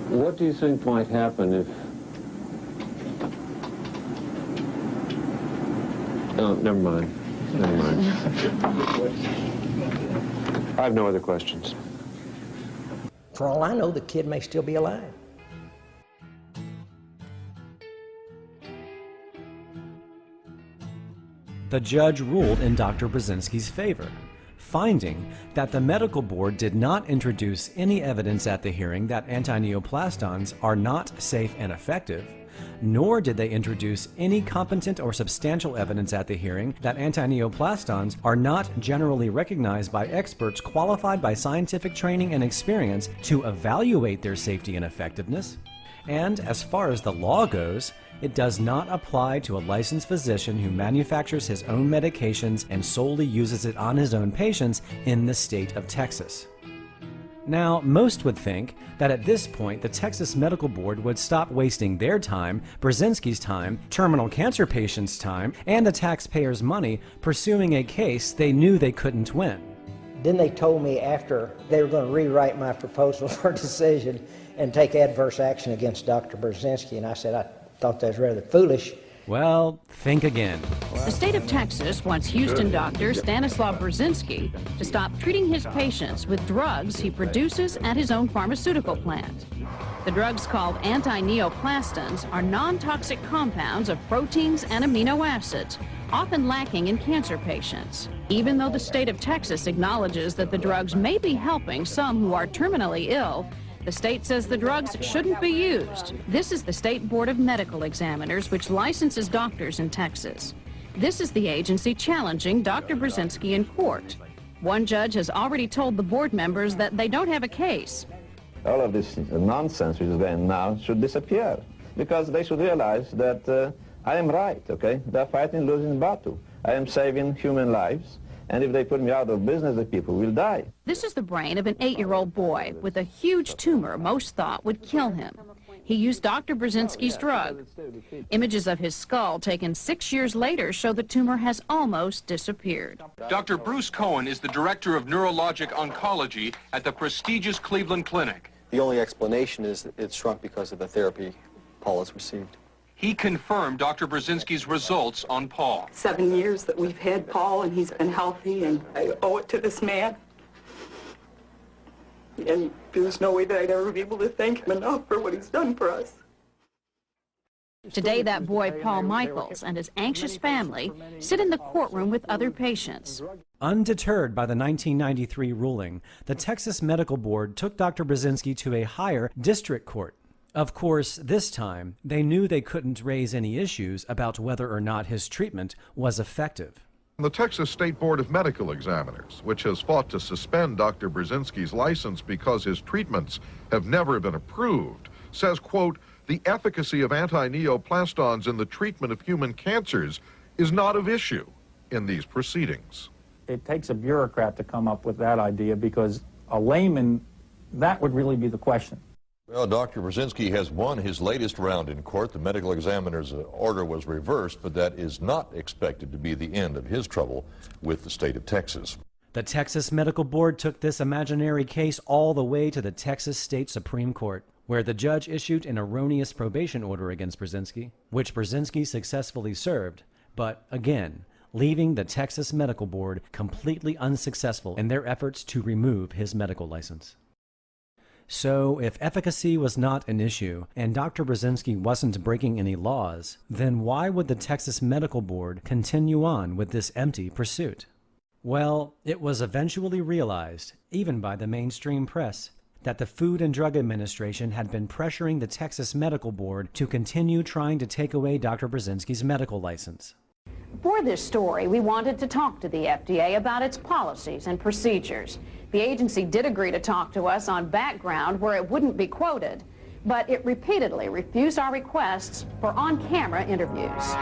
Speaker 14: What do you think might happen if... Oh, never mind. Never mind. I have no other questions.
Speaker 15: For all I know, the kid may still be alive.
Speaker 3: The judge ruled in Dr. Burzynski's favor, finding that the medical board did not introduce any evidence at the hearing that anti-neoplastons are not safe and effective, nor did they introduce any competent or substantial evidence at the hearing that anti-neoplastons are not generally recognized by experts qualified by scientific training and experience to evaluate their safety and effectiveness. And as far as the law goes, it does not apply to a licensed physician who manufactures his own medications and solely uses it on his own patients in the state of Texas. Now, most would think that at this point the Texas Medical Board would stop wasting their time, Burzynski's time, terminal cancer patients' time, and the taxpayers' money pursuing a case they knew they couldn't win.
Speaker 15: Then they told me after they were going to rewrite my proposal for decision and take adverse action against Dr. Burzynski, and I said I thought that was rather foolish.
Speaker 3: Well, think again.
Speaker 9: The state of Texas wants Houston doctor Stanislaw Burzynski to stop treating his patients with drugs he produces at his own pharmaceutical plant. The drugs called anti-neoplastons are non-toxic compounds of proteins and amino acids, often lacking in cancer patients. Even though the state of Texas acknowledges that the drugs may be helping some who are terminally ill,
Speaker 19: The state says the drugs shouldn't be used. This is the State Board of Medical Examiners, which licenses doctors in Texas. This is the agency challenging Dr. Burzynski in court. One judge has already told the board members that they don't have a case.
Speaker 13: All of this nonsense which is going now should disappear, because they should realize that I am right, okay? They're fighting losing battle. I am saving human lives, and if they put me out of business, the people will die.
Speaker 19: This is the brain of an 8-year-old boy with a huge tumor most thought would kill him. He used Dr. Burzynski's drug. Images of his skull taken 6 years later show the tumor has almost disappeared.
Speaker 16: Dr. Bruce Cohen is the director of neurologic oncology at the prestigious Cleveland Clinic.
Speaker 20: The only explanation is that it shrunk because of the therapy Paul has received.
Speaker 16: He confirmed Dr. Burzynski's results on Paul.
Speaker 18: 7 years that we've had Paul, and he's been healthy, and I owe it to this man. And there's no way that I'd ever be able to thank him enough for what he's done for us.
Speaker 19: Today, that boy, Paul Michaels, and his anxious family sit in the courtroom with other patients.
Speaker 3: Undeterred by the 1993 ruling, the Texas Medical Board took Dr. Burzynski to a higher district court. Of course, this time, they knew they couldn't raise any issues about whether or not his treatment was effective.
Speaker 21: The Texas State Board of Medical Examiners, which has fought to suspend Dr. Burzynski's license because his treatments have never been approved, says, quote, the efficacy of anti-neoplastons in the treatment of human cancers is not of issue in these proceedings.
Speaker 22: It takes a bureaucrat to come up with that idea, because a layman, that would really be the question.
Speaker 23: Well, Dr. Burzynski has won his latest round in court. The medical examiner's order was reversed, but that is not expected to be the end of his trouble with the state of Texas.
Speaker 3: The Texas Medical Board took this imaginary case all the way to the Texas State Supreme Court, where the judge issued an erroneous probation order against Burzynski, which Burzynski successfully served, but again, leaving the Texas Medical Board completely unsuccessful in their efforts to remove his medical license. So, if efficacy was not an issue, and Dr. Burzynski wasn't breaking any laws, then why would the Texas Medical Board continue on with this empty pursuit? Well, it was eventually realized, even by the mainstream press, that the Food and Drug Administration had been pressuring the Texas Medical Board to continue trying to take away Dr. Burzynski's medical license.
Speaker 19: For this story, we wanted to talk to the FDA about its policies and procedures. The agency did agree to talk to us on background where it wouldn't be quoted, but it repeatedly refused our requests for on-camera interviews.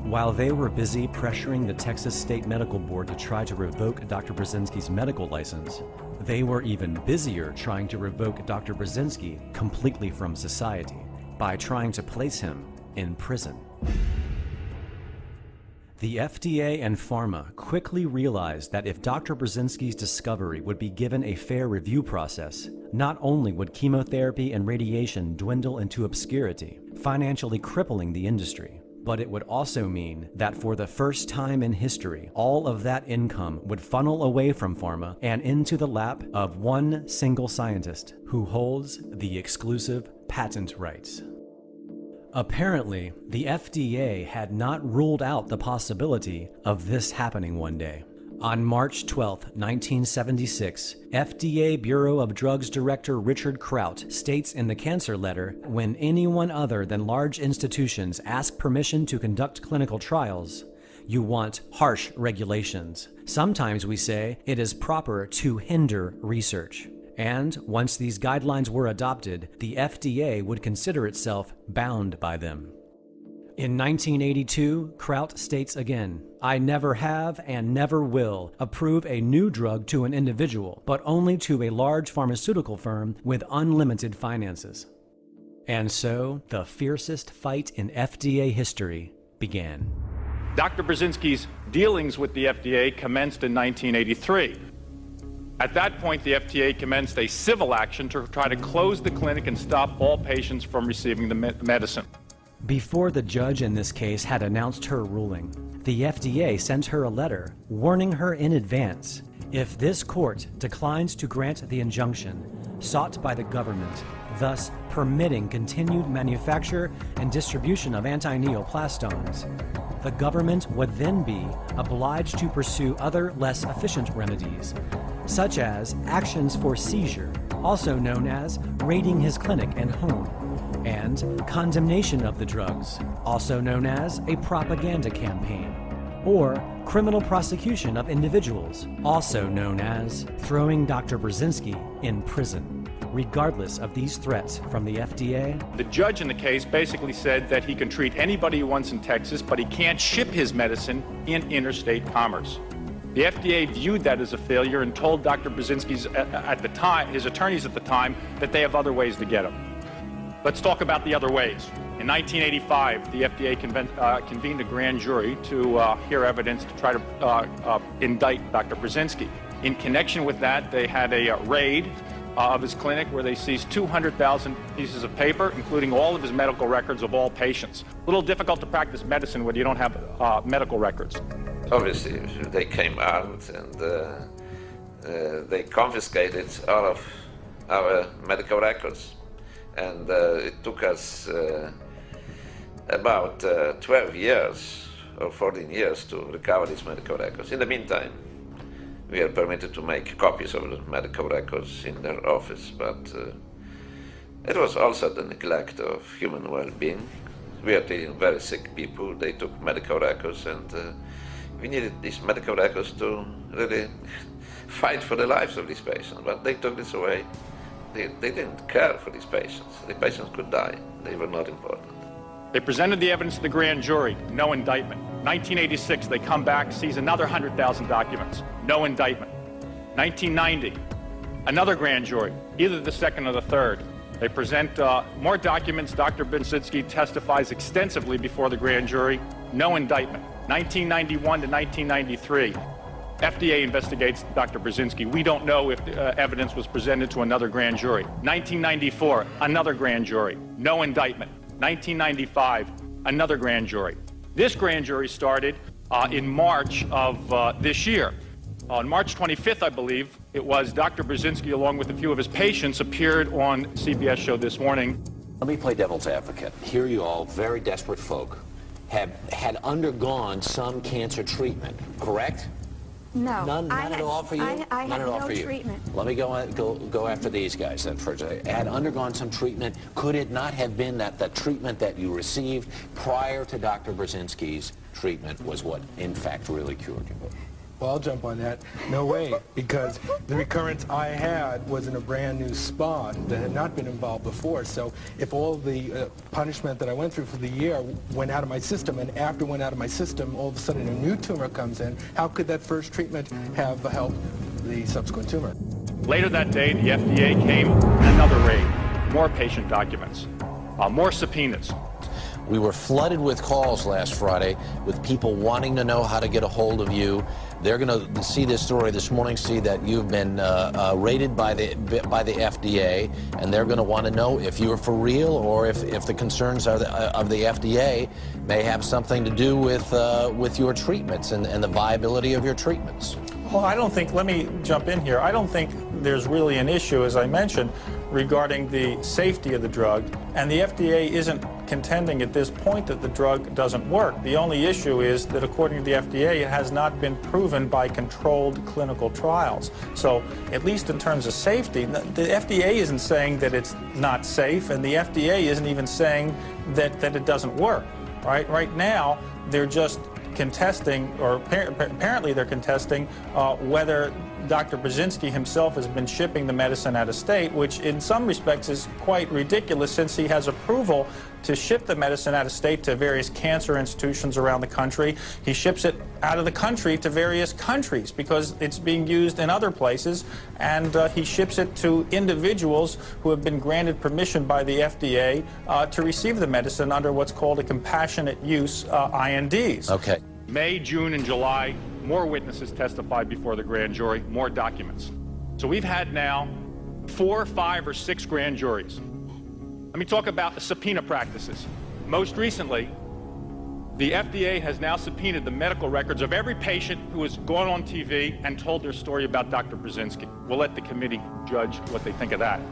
Speaker 3: While they were busy pressuring the Texas State Medical Board to try to revoke Dr. Burzynski's medical license, they were even busier trying to revoke Dr. Burzynski completely from society by trying to place him in prison. The FDA and pharma quickly realized that if Dr. Burzynski's discovery would be given a fair review process, not only would chemotherapy and radiation dwindle into obscurity, financially crippling the industry, but it would also mean that for the first time in history, all of that income would funnel away from pharma and into the lap of one single scientist who holds the exclusive patent rights. Apparently, the FDA had not ruled out the possibility of this happening one day. On March 12, 1976, FDA Bureau of Drugs Director Richard Kraut states in the cancer letter, when anyone other than large institutions ask permission to conduct clinical trials, you want harsh regulations. Sometimes we say it is proper to hinder research. And once these guidelines were adopted, the FDA would consider itself bound by them. In 1982, Kraut states again, I never have and never will approve a new drug to an individual, but only to a large pharmaceutical firm with unlimited finances. And so, the fiercest fight in FDA history began.
Speaker 24: Dr. Burzynski's dealings with the FDA commenced in 1983. At that point, the FDA commenced a civil action to try to close the clinic and stop all patients from receiving the medicine.
Speaker 3: Before the judge in this case had announced her ruling, the FDA sent her a letter warning her in advance, if this court declines to grant the injunction sought by the government, thus permitting continued manufacture and distribution of anti-neoplastones, the government would then be obliged to pursue other less efficient remedies, such as actions for seizure, also known as raiding his clinic and home, and condemnation of the drugs, also known as a propaganda campaign, or criminal prosecution of individuals, also known as throwing Dr. Burzynski in prison. Regardless of these threats from the FDA,
Speaker 24: the judge in the case basically said that he can treat anybody he wants in Texas, but he can't ship his medicine in interstate commerce. The FDA viewed that as a failure and told Dr. Burzynski's at the time, his attorneys at the time, that they have other ways to get him. Let's talk about the other ways. In 1985, the FDA convened a grand jury to hear evidence to try to indict Dr. Burzynski. In connection with that, they had a raid of his clinic where they seized 200,000 pieces of paper, including all of his medical records of all patients. A little difficult to practice medicine when you don't have medical records.
Speaker 4: Obviously, they came out and they confiscated all of our medical records. And it took us about 12 years or 14 years to recover these medical records. In the meantime, we are permitted to make copies of the medical records in their office, but it was also the neglect of human well-being. We are dealing very sick people. They took medical records, and we needed these medical records to really fight for the lives of these patients, but they took this away. They didn't care for these patients. The patients could die. They were not important.
Speaker 24: They presented the evidence to the grand jury, no indictment. 1986, they come back, seize another 100,000 documents, no indictment. 1990, another grand jury, either the second or the third. They present more documents. Dr. Burzynski testifies extensively before the grand jury, no indictment. 1991 to 1993. FDA investigates Dr. Burzynski. We don't know if evidence was presented to another grand jury. 1994, another grand jury, no indictment. 1995, another grand jury. This grand jury started in March of this year. On March 25th, I believe, it was Dr. Burzynski, along with a few of his patients, appeared on CBS show This Morning.
Speaker 1: Let me play devil's advocate. Here you all, very desperate folk, had undergone some cancer treatment, correct?
Speaker 5: No.
Speaker 1: None at all for you?
Speaker 5: I
Speaker 1: None
Speaker 5: had
Speaker 1: at all
Speaker 5: no
Speaker 1: for you.
Speaker 5: treatment.
Speaker 1: Let me go after these guys then first. Had undergone some treatment. Could it not have been that the treatment that you received prior to Dr. Burzynski's treatment was what, in fact, really cured you?
Speaker 7: Well, I'll jump on that. No way, because the recurrence I had was in a brand new spot that had not been involved before. So if all the punishment that I went through for the year went out of my system, and after it went out of my system, all of a sudden a new tumor comes in, how could that first treatment have helped the subsequent tumor?
Speaker 24: Later that day, the FDA came, another raid, more patient documents, more subpoenas.
Speaker 1: We were flooded with calls last Friday with people wanting to know how to get a hold of you. They're going to see this story this morning, see that you've been raided by the FDA, and they're going to want to know if you're for real or if the concerns of the FDA may have something to do with your treatments and the viability of your treatments.
Speaker 22: Well, I don't think, let me jump in here. I don't think there's really an issue, as I mentioned, regarding the safety of the drug, and the FDA isn't contending at this point that the drug doesn't work. The only issue is that according to the FDA, it has not been proven by controlled clinical trials. So at least in terms of safety, the FDA isn't saying that it's not safe, and the FDA isn't even saying that it doesn't work. Right now, they're just contesting, or apparently they're contesting, whether Dr. Burzynski himself has been shipping the medicine out of state, which in some respects is quite ridiculous since he has approval to ship the medicine out of state to various cancer institutions around the country. He ships it out of the country to various countries because it's being used in other places, and he ships it to individuals who have been granted permission by the FDA to receive the medicine under what's called a compassionate use INDs.
Speaker 1: Okay.
Speaker 24: May, June, and July, more witnesses testified before the grand jury, more documents. So we've had now 4, 5, or 6 grand juries. Let me talk about the subpoena practices. Most recently, the FDA has now subpoenaed the medical records of every patient who has gone on TV and told their story about Dr. Burzynski. We'll let the committee judge what they think of that.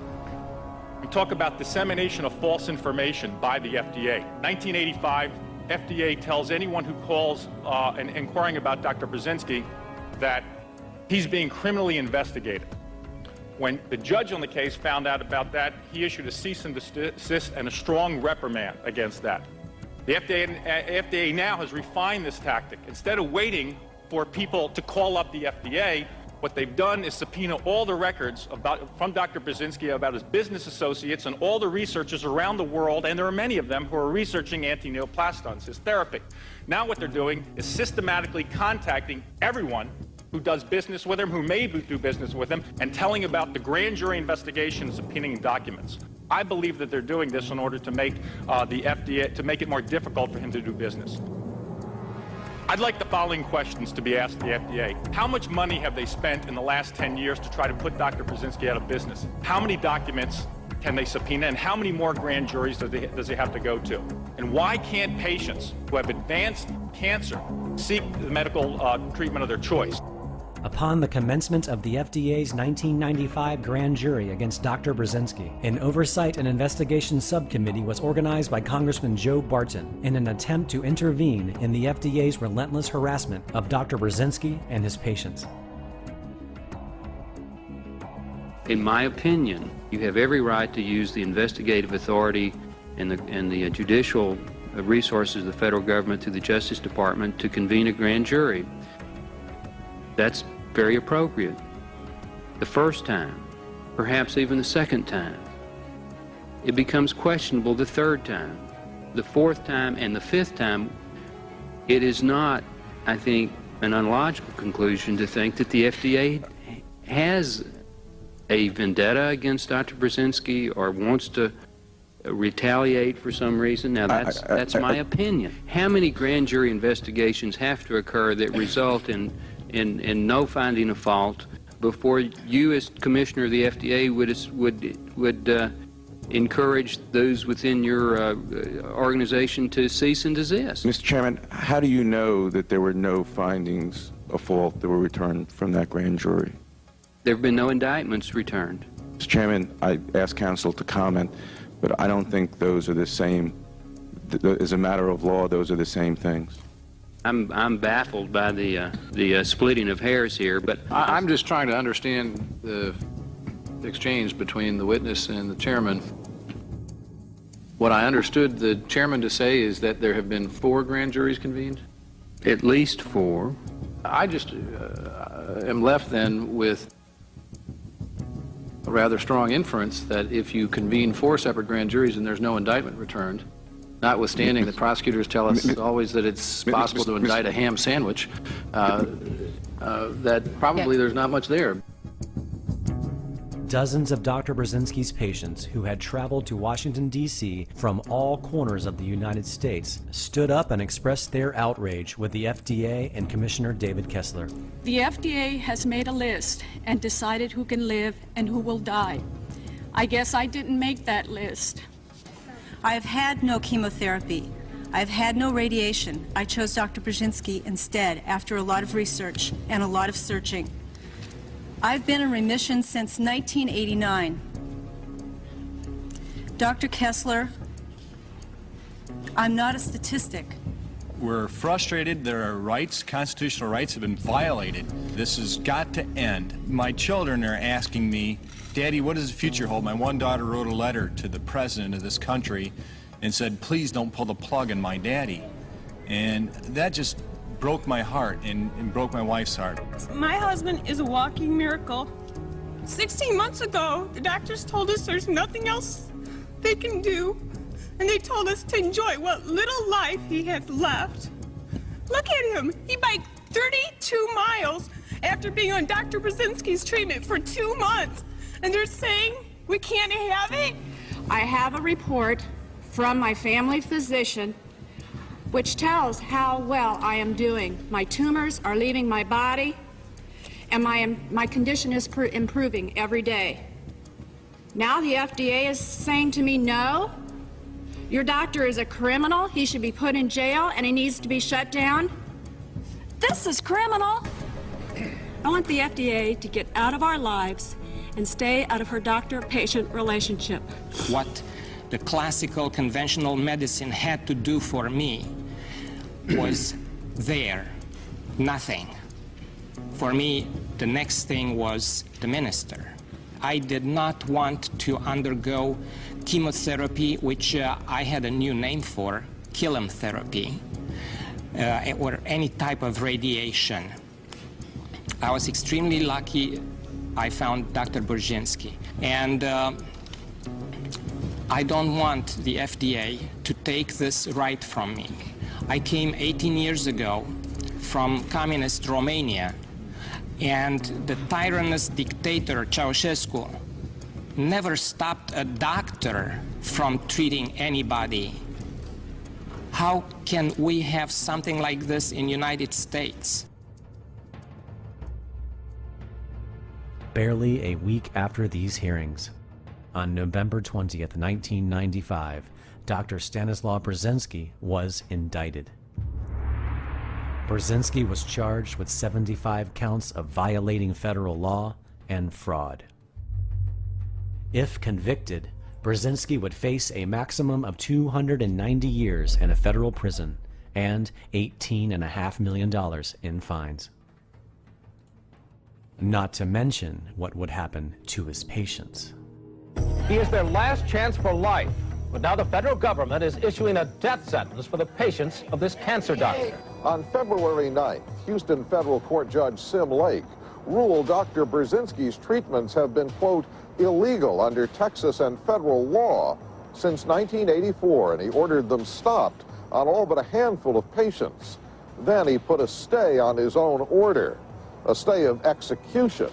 Speaker 24: We talk about dissemination of false information by the FDA. 1985, FDA tells anyone who calls and inquiring about Dr. Burzynski that He's being criminally investigated. When the judge on the case found out about that, he issued a cease and desist and a strong reprimand against that. The FDA now has refined this tactic. Instead of waiting for people to call up the FDA, what they've done is subpoena all the records from Dr. Burzynski about his business associates and all the researchers around the world, and there are many of them who are researching anti-neoplastons, his therapy. Now what they're doing is systematically contacting everyone who does business with him, who may do business with him, and telling about the grand jury investigation and subpoenaing documents. I believe that they're doing this in order to make the FDA, to make it more difficult for him to do business. I'd like the following questions to be asked the FDA. How much money have they spent in the last 10 years to try to put Dr. Burzynski out of business? How many documents can they subpoena, and how many more grand juries does he have to go to? And why can't patients who have advanced cancer seek the medical treatment of their choice?
Speaker 3: Upon the commencement of the FDA's 1995 grand jury against Dr. Burzynski, an oversight and investigation subcommittee was organized by Congressman Joe Barton in an attempt to intervene in the FDA's relentless harassment of Dr. Burzynski and his patients.
Speaker 5: In my opinion, you have every right to use the investigative authority and the judicial resources of the federal government through the Justice Department to convene a grand jury. That's very appropriate. The first time, perhaps even the second time. It becomes questionable the third time, the fourth time, and the fifth time. It is not, I think, an unlogical conclusion to think that the FDA has a vendetta against Dr. Burzynski or wants to retaliate for some reason. Now, that's my opinion. How many grand jury investigations have to occur that result in no finding of fault before you, as commissioner of the FDA, would encourage those within your organization to cease and desist?
Speaker 6: Mr. Chairman, how do you know that there were no findings of fault that were returned from that grand jury?
Speaker 5: There have been no indictments returned.
Speaker 6: Mr. Chairman, I ask counsel to comment, but I don't think those are the same. As a matter of law, those are the same things.
Speaker 5: I'm baffled by the splitting of hairs here, but
Speaker 8: I'm just trying to understand the exchange between the witness and the chairman. What I understood the chairman to say is that there have been 4 grand juries convened?
Speaker 5: At least 4.
Speaker 8: I just am left then with a rather strong inference that if you convene 4 separate grand juries and there's no indictment returned, notwithstanding that prosecutors tell us always that it's possible to indict a ham sandwich, that probably there's not much there.
Speaker 3: Dozens of Dr. Burzynski's patients who had traveled to Washington, D.C. from all corners of the United States stood up and expressed their outrage with the FDA and Commissioner David Kessler.
Speaker 10: The FDA has made a list and decided who can live and who will die. I guess I didn't make that list.
Speaker 25: I've had no chemotherapy. I've had no radiation. I chose Dr. Burzynski instead after a lot of research and a lot of searching. I've been in remission since 1989. Dr. Kessler, I'm not a statistic.
Speaker 26: We're frustrated. There are rights, constitutional rights have been violated. This has got to end. My children are asking me, Daddy, what does the future hold? My one daughter wrote a letter to the president of this country and said, please don't pull the plug on my daddy. And that just broke my heart and broke my wife's heart.
Speaker 10: My husband is a walking miracle. 16 months ago, the doctors told us there's nothing else they can do, and they told us to enjoy what little life he has left. Look at him. He biked 32 miles after being on Dr. Burzynski's treatment for 2 months, and they're saying we can't have it?
Speaker 19: I have a report from my family physician which tells how well I am doing. My tumors are leaving my body, and my condition is improving every day. Now the FDA is saying to me, no, your doctor is a criminal, he should be put in jail, and he needs to be shut down.
Speaker 10: This is criminal. I want the FDA to get out of our lives and stay out of her doctor-patient relationship.
Speaker 27: What the classical conventional medicine had to do for me was nothing. For me, the next thing was the minister. I did not want to undergo chemotherapy, which I had a new name for, chemotherapy, or any type of radiation. I was extremely lucky I found Dr. Burzynski. And I don't want the FDA to take this right from me. I came 18 years ago from communist Romania, and the tyrannous dictator Ceausescu never stopped a doctor from treating anybody. How can we have something like this in the United States?
Speaker 3: Barely a week after these hearings, on November 20th, 1995, Dr. Stanislaw Burzynski was indicted. Burzynski was charged with 75 counts of violating federal law and fraud. If convicted, Burzynski would face a maximum of 290 years in a federal prison and $18.5 million in fines. Not to mention what would happen to his patients.
Speaker 2: He is their last chance for life, but now the federal government is issuing a death sentence for the patients of this cancer doctor.
Speaker 21: On February 9th, Houston federal court judge Sim Lake ruled Dr. Burzynski's treatments have been, quote, illegal under Texas and federal law since 1984, and he ordered them stopped on all but a handful of patients. Then he put a stay on his own order, a stay of execution.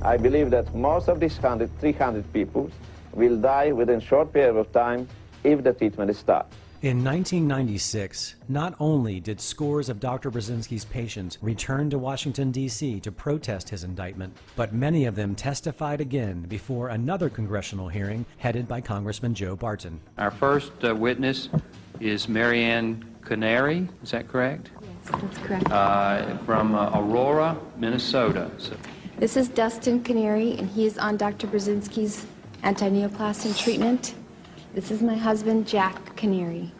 Speaker 13: I believe that most of these 300 people will die within a short period of time if the treatment is stopped.
Speaker 3: In 1996, not only did scores of Dr. Burzynski's patients return to Washington, D.C. to protest his indictment, but many of them testified again before another congressional hearing headed by Congressman Joe Barton.
Speaker 5: Our first witness is Marianne Canary, is that correct?
Speaker 9: Yes, that's correct.
Speaker 5: From Aurora, Minnesota.
Speaker 9: This is Dustin Canary, and he is on Dr. Burzynski's anti-neoplastic treatment. This is my husband, Jack Canary.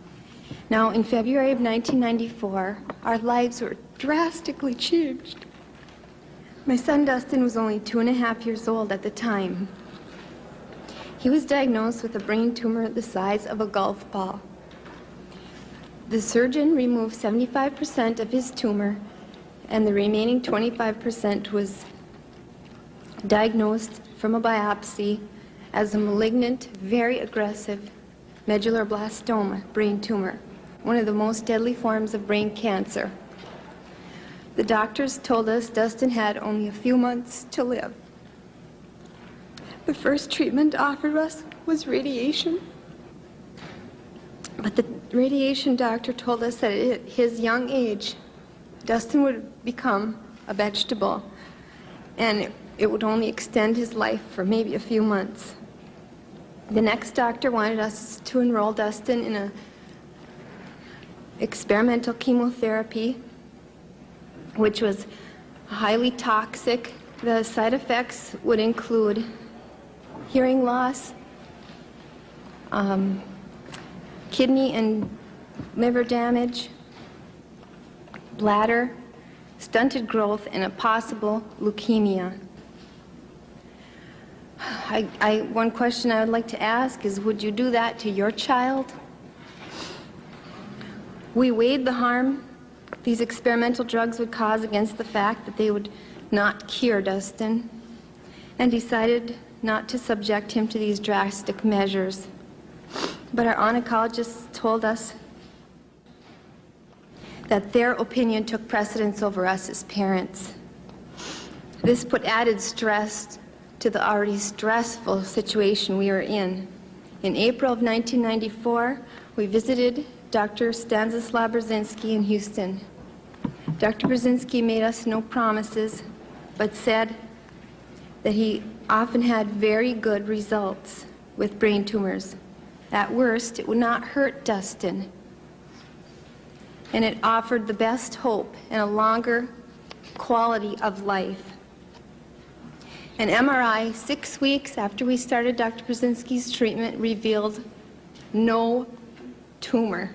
Speaker 9: Now, in February of 1994, our lives were drastically changed. My son, Dustin, was only 2.5 years old at the time. He was diagnosed with a brain tumor the size of a golf ball. The surgeon removed 75% of his tumor, and the remaining 25% was diagnosed from a biopsy as a malignant, very aggressive medulloblastoma brain tumor, one of the most deadly forms of brain cancer. The doctors told us Dustin had only a few months to live. The first treatment offered us was radiation, but the radiation doctor told us that at his young age, Dustin would become a vegetable, and it would only extend his life for maybe a few months. The next doctor wanted us to enroll Dustin in a experimental chemotherapy, which was highly toxic. The side effects would include hearing loss, kidney and liver damage, bladder, stunted growth, and a possible leukemia. One question I would like to ask is, would you do that to your child? We weighed the harm these experimental drugs would cause against the fact that they would not cure Dustin, and decided not to subject him to these drastic measures. But our oncologists told us that their opinion took precedence over us as parents. This put added stress to the already stressful situation we were in. In April of 1994, we visited Dr. Stanislaw Burzynski in Houston. Dr. Burzynski made us no promises, but said that he often had very good results with brain tumors. At worst, it would not hurt Dustin, and it offered the best hope and a longer quality of life. An MRI 6 weeks after we started Dr. Burzynski's treatment revealed no tumor.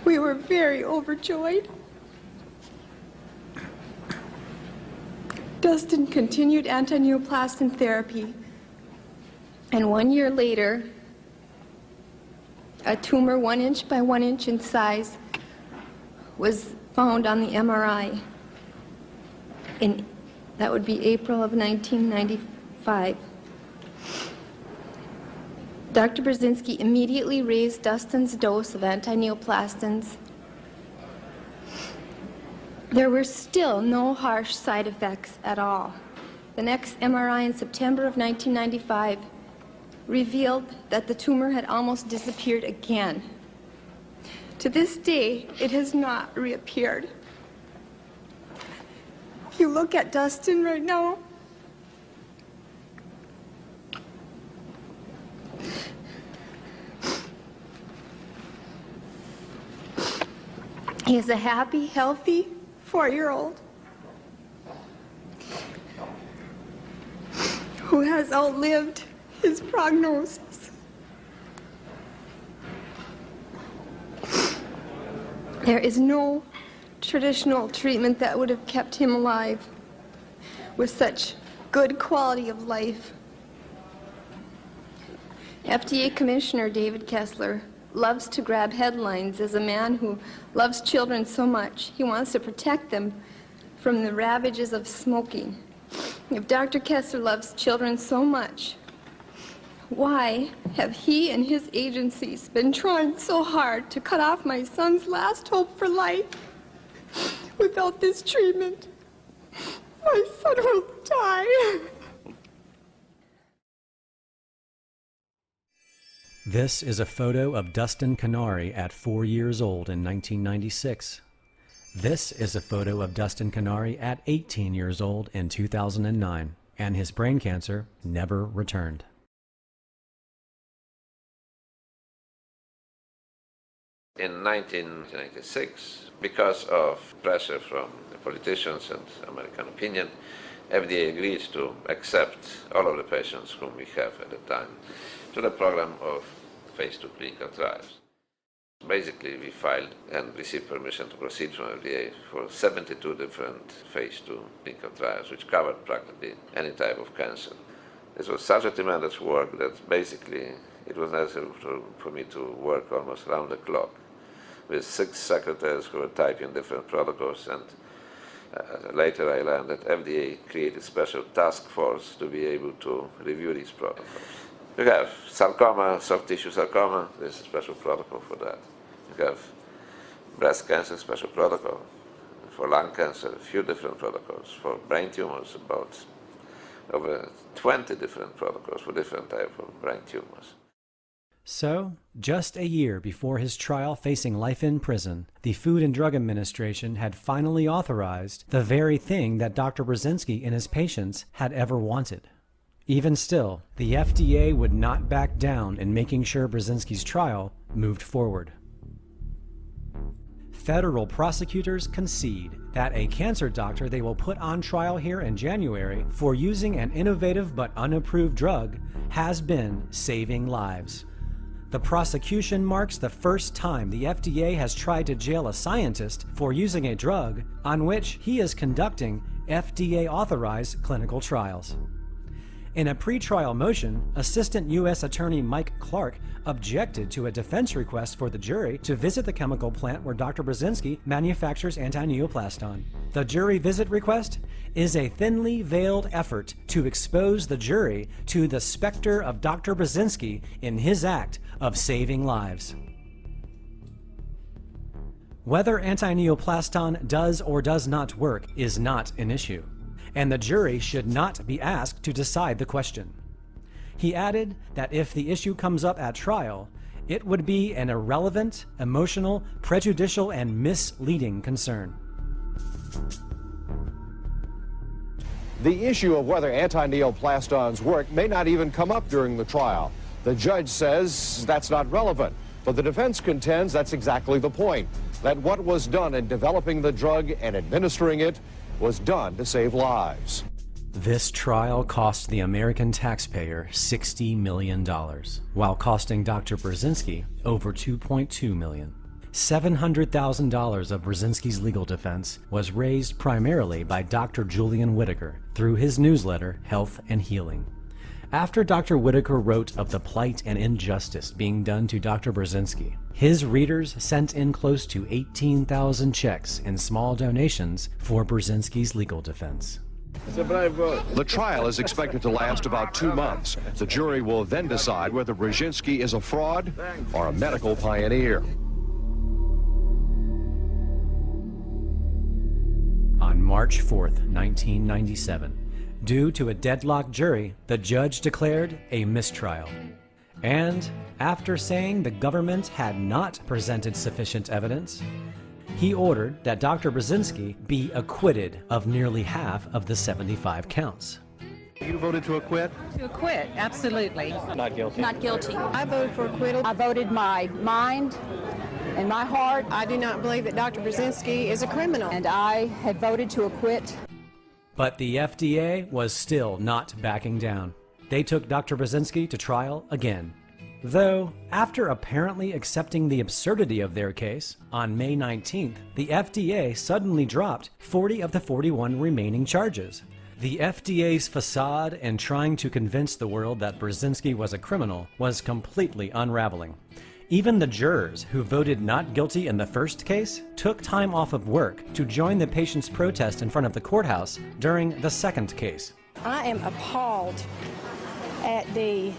Speaker 9: We were very overjoyed. Dustin continued anti-neoplastin therapy, and 1 year later, a tumor 1 inch by 1 inch in size was found on the MRI. That would be April of 1995. Dr. Burzynski immediately raised Dustin's dose of anti-neoplastins. There were still no harsh side effects at all. The next MRI in September of 1995 revealed that the tumor had almost disappeared again. To this day, it has not reappeared. If you look at Dustin right now, he is a happy, healthy 4-year-old who has outlived his prognosis. There is no traditional treatment that would have kept him alive with such good quality of life. FDA Commissioner David Kessler loves to grab headlines as a man who loves children so much. He wants to protect them from the ravages of smoking. If Dr. Kessler loves children so much, why have he and his agencies been trying so hard to cut off my son's last hope for life? Without this treatment, my son will die.
Speaker 3: This is a photo of Dustin Canary at 4 years old in 1996. This is a photo of Dustin Canary at 18 years old in 2009, and his brain cancer never returned.
Speaker 4: In 1996, because of pressure from the politicians and American opinion, FDA agreed to accept all of the patients whom we have at the time to the program of phase 2 clinical trials. Basically, we filed and received permission to proceed from FDA for 72 different phase 2 clinical trials, which covered practically any type of cancer. This was such a tremendous work that basically it was necessary for me to work almost around the clock with 6 secretaries who were typing different protocols, and later I learned that FDA created a special task force to be able to review these protocols. You have sarcoma, soft tissue sarcoma, there's a special protocol for that. You have breast cancer, special protocol. For lung cancer, a few different protocols. For brain tumors, about over 20 different protocols for different types of brain tumors.
Speaker 3: So, just a year before his trial facing life in prison, the Food and Drug Administration had finally authorized the very thing that Dr. Burzynski and his patients had ever wanted. Even still, the FDA would not back down in making sure Burzynski's trial moved forward. Federal prosecutors concede that a cancer doctor they will put on trial here in January for using an innovative but unapproved drug has been saving lives. The prosecution marks the first time the FDA has tried to jail a scientist for using a drug on which he is conducting FDA-authorized clinical trials. In a pretrial motion, Assistant U.S. Attorney Mike Clark objected to a defense request for the jury to visit the chemical plant where Dr. Burzynski manufactures anti-neoplaston. The jury visit request is a thinly veiled effort to expose the jury to the specter of Dr. Burzynski in his act of saving lives. Whether anti-neoplaston does or does not work is not an issue, and the jury should not be asked to decide the question. He added that if the issue comes up at trial, it would be an irrelevant, emotional, prejudicial, and misleading concern.
Speaker 11: The issue of whether anti-neoplastons work may not even come up during the trial. The judge says that's not relevant, but the defense contends that's exactly the point, that what was done in developing the drug and administering it was done to save lives.
Speaker 3: This trial cost the American taxpayer $60 million, while costing Dr. Burzynski over $2.2 million. $700,000 of Burzynski's legal defense was raised primarily by Dr. Julian Whitaker through his newsletter, Health and Healing. After Dr. Whitaker wrote of the plight and injustice being done to Dr. Burzynski, his readers sent in close to 18,000 checks in small donations for Burzynski's legal defense.
Speaker 11: The trial is expected to last about 2 months. The jury will then decide whether Burzynski is a fraud or a medical pioneer.
Speaker 3: On March 4th, 1997, due to a deadlocked jury, the judge declared a mistrial. And after saying the government had not presented sufficient evidence, he ordered that Dr. Burzynski be acquitted of nearly half of the 75 counts.
Speaker 11: You voted to acquit?
Speaker 12: To acquit, absolutely.
Speaker 11: Not guilty.
Speaker 12: Not guilty. I voted for acquittal. I voted my mind and my heart.
Speaker 14: I do not believe that Dr. Burzynski is a criminal.
Speaker 12: And I had voted to acquit.
Speaker 3: But the FDA was still not backing down. They took Dr. Burzynski to trial again. Though, after apparently accepting the absurdity of their case, on May 19th, the FDA suddenly dropped 40 of the 41 remaining charges. The FDA's facade in trying to convince the world that Burzynski was a criminal was completely unraveling. Even the jurors who voted not guilty in the first case took time off of work to join the patient's protest in front of the courthouse during the second case.
Speaker 14: I am appalled at the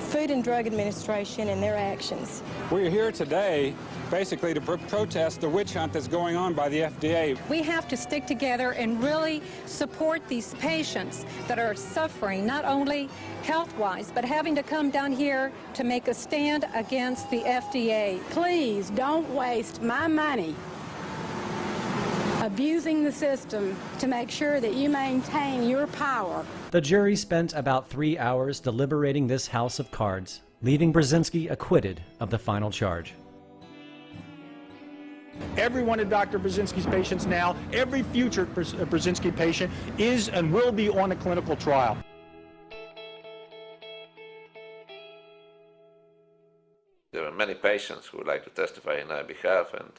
Speaker 14: Food and Drug Administration and their actions.
Speaker 15: We're here today basically to protest the witch hunt that's going on by the FDA.
Speaker 25: We have to stick together and really support these patients that are suffering, not only health-wise, but having to come down here to make a stand against the FDA.
Speaker 14: Please don't waste my money abusing the system to make sure that you maintain your power.
Speaker 3: The jury spent about 3 hours deliberating this house of cards, leaving Burzynski acquitted of the final charge.
Speaker 22: Every one of Dr. Burzynski's patients now, every future Burzynski patient is and will be on a clinical trial.
Speaker 4: There are many patients who would like to testify in our behalf and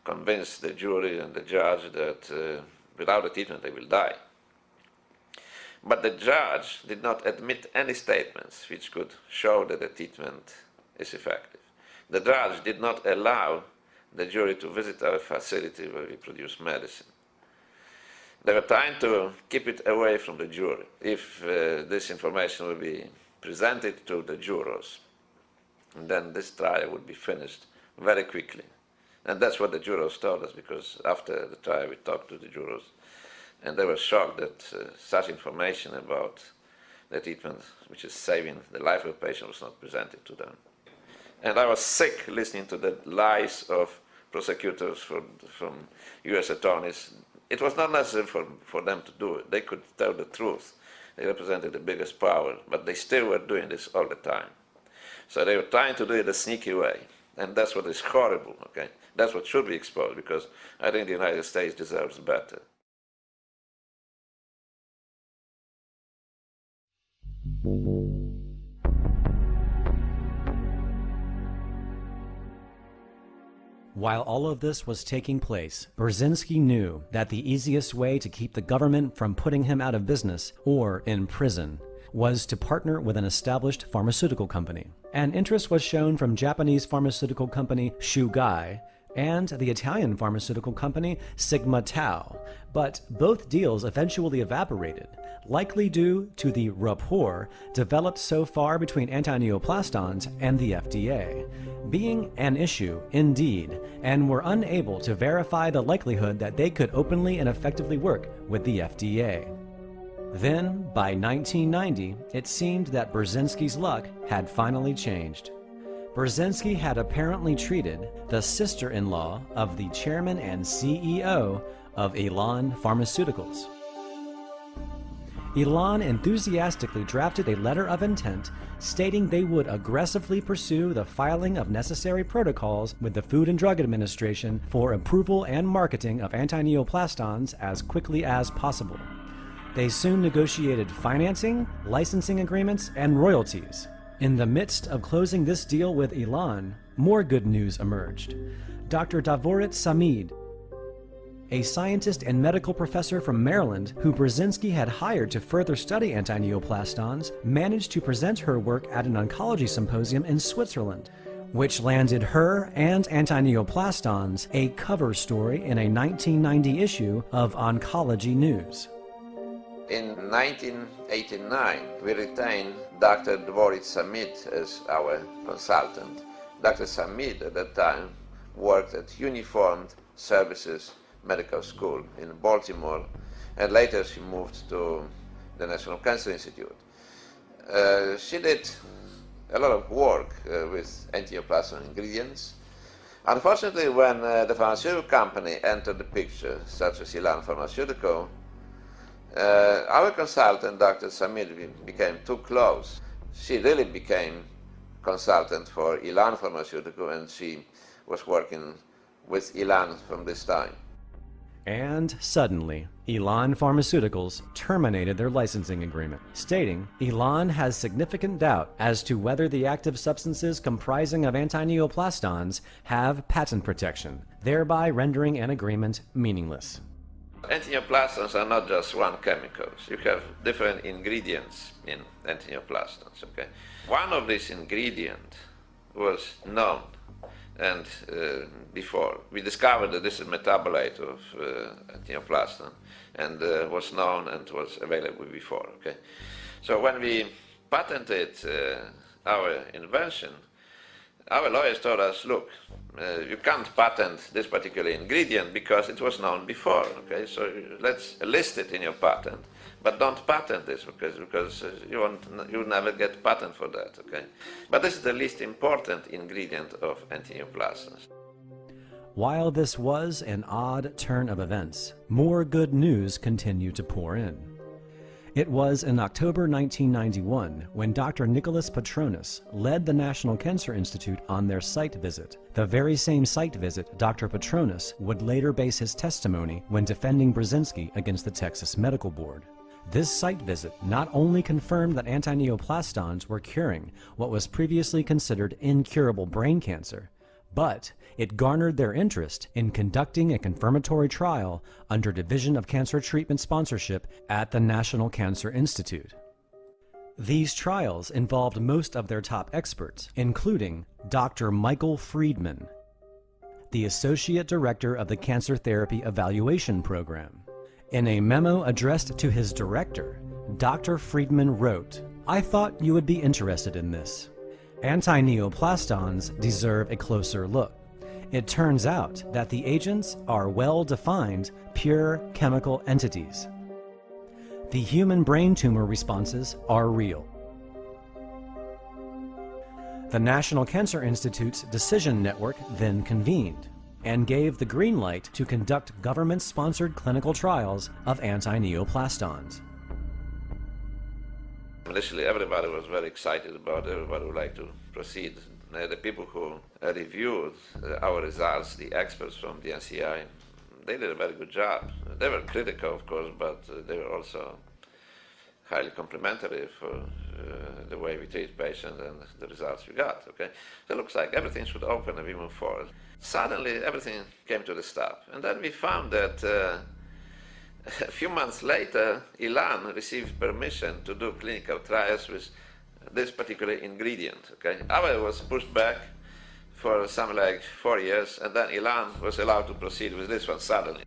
Speaker 4: convince the jury and the judge that without the treatment they will die. But the judge did not admit any statements which could show that the treatment is effective. The judge did not allow the jury to visit our facility where we produce medicine. They were trying to keep it away from the jury. If this information will be presented to the jurors, then this trial would be finished very quickly. And that's what the jurors told us, because after the trial we talked to the jurors, and they were shocked that such information about the treatment which is saving the life of a patient was not presented to them. And I was sick listening to the lies of prosecutors from U.S. attorneys. It was not necessary for them to do it. They could tell the truth. They represented the biggest power, but they still were doing this all the time. So they were trying to do it a sneaky way. And that's what is horrible, okay? That's what should be exposed, because I think the United States deserves better.
Speaker 3: While all of this was taking place, Burzynski knew that the easiest way to keep the government from putting him out of business or in prison was to partner with an established pharmaceutical company. An interest was shown from Japanese pharmaceutical company Chugai and the Italian pharmaceutical company Sigma Tau, but both deals eventually evaporated, likely due to the rapport developed so far between anti-neoplastons and the FDA, being an issue indeed, and were unable to verify the likelihood that they could openly and effectively work with the FDA. Then, by 1990, it seemed that Burzynski's luck had finally changed. Burzynski had apparently treated the sister-in-law of the chairman and CEO of Elan Pharmaceuticals. Elan enthusiastically drafted a letter of intent stating they would aggressively pursue the filing of necessary protocols with the Food and Drug Administration for approval and marketing of anti-neoplastons as quickly as possible. They soon negotiated financing, licensing agreements, and royalties. In the midst of closing this deal with Ilan, more good news emerged. Dr. Davorit Samid, a scientist and medical professor from Maryland who Burzynski had hired to further study antineoplastons, managed to present her work at an oncology symposium in Switzerland, which landed her and antineoplastons a cover story in a 1990 issue of Oncology News.
Speaker 4: In 1989, we retained Dr. Davorit Samid as our consultant. Dr. Samid at that time worked at Uniformed Services Medical School in Baltimore, and later she moved to the National Cancer Institute. She did a lot of work with antineoplaston ingredients. Unfortunately, when the pharmaceutical company entered the picture, such as Ilan Pharmaceutical, our consultant, Dr. Samid, became too close. She really became consultant for Ilan Pharmaceutical, and she was working with Ilan from this time.
Speaker 3: And suddenly, Ilan Pharmaceuticals terminated their licensing agreement, stating Ilan has significant doubt as to whether the active substances comprising of antineoplastons have patent protection, thereby rendering an agreement meaningless.
Speaker 4: Antineoplastons are not just one chemical. You have different ingredients in antineoplastons. Okay? One of these ingredients was known, and before we discovered that this is metabolite of antineoplaston, and was known and was available before. Okay, so when we patented our invention, our lawyers told us, look, you can't patent this particular ingredient because it was known before. Okay, so let's list it in your patent, but don't patent this because you never get patent for that. Okay, but this is the least important ingredient of antineoplastons.
Speaker 3: While this was an odd turn of events, more good news continued to pour in. It was in October 1991 when Dr. Nicholas Petronas led the National Cancer Institute on their site visit, the very same site visit Dr. Petronas would later base his testimony when defending Burzynski against the Texas Medical Board. This site visit not only confirmed that antineoplastons were curing what was previously considered incurable brain cancer, but it garnered their interest in conducting a confirmatory trial under Division of Cancer Treatment sponsorship at the National Cancer Institute. These trials involved most of their top experts, including Dr. Michael Friedman, the Associate Director of the Cancer Therapy Evaluation Program. In a memo addressed to his director, Dr. Friedman wrote, "I thought you would be interested in this. Antineoplastons deserve a closer look. It turns out that the agents are well-defined, pure chemical entities. The human brain tumor responses are real." The National Cancer Institute's Decision Network then convened and gave the green light to conduct government-sponsored clinical trials of antineoplastons.
Speaker 4: Initially, everybody was very excited about it. Everybody would like to proceed. The people who reviewed our results, the experts from the NCI, they did a very good job. They were critical, of course, but they were also highly complimentary for the way we treat patients and the results we got. Okay, so it looks like everything should open and we move forward. Suddenly, everything came to the stop, and then we found that a few months later, Ilan received permission to do clinical trials with this particular ingredient. Okay, ours was pushed back for something like 4 years, and then Ilan was allowed to proceed with this one suddenly.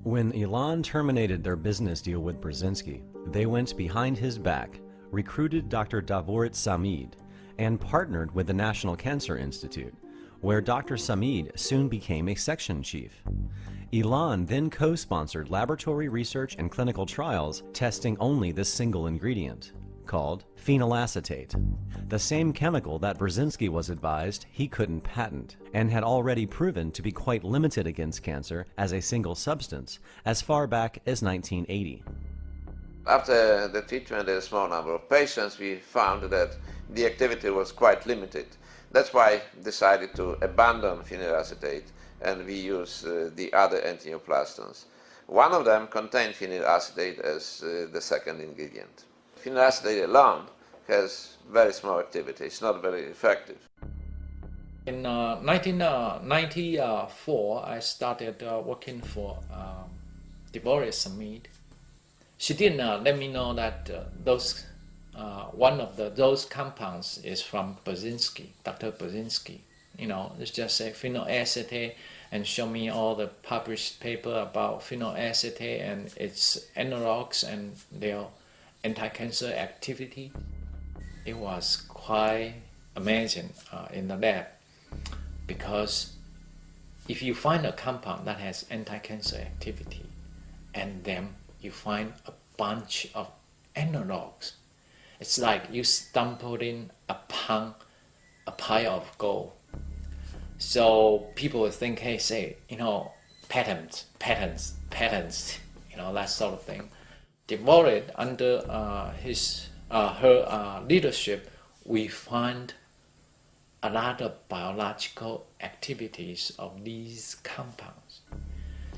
Speaker 3: When Ilan terminated their business deal with Burzynski, they went behind his back, recruited Dr. Davorit Samid, and partnered with the National Cancer Institute, where Dr. Samid soon became a section chief. Ilan then co-sponsored laboratory research and clinical trials testing only this single ingredient, called phenylacetate, the same chemical that Burzynski was advised he couldn't patent, and had already proven to be quite limited against cancer as a single substance as far back as 1980.
Speaker 4: After the treatment in a small number of patients, we found that the activity was quite limited. That's why we decided to abandon phenylacetate, and we use the other antineoplastons. One of them contained phenylacetate as the second ingredient. Phenylacetate alone has very small activity. It's not very effective.
Speaker 1: In 1994, I started working for Deborah Samid. She did let me know that one of those compounds is from Burzynski, Dr. Burzynski. You know, it's just say phenylacetate, and show me all the published paper about phenylacetate and its analogs and their anti-cancer activity. It was quite amazing in the lab, because if you find a compound that has anti-cancer activity and then you find a bunch of analogs, it's like you stumbled in a pile of gold. So people would think, hey, say, you know, patents, you know, that sort of thing. Devoted under her leadership, we find a lot of biological activities of these compounds.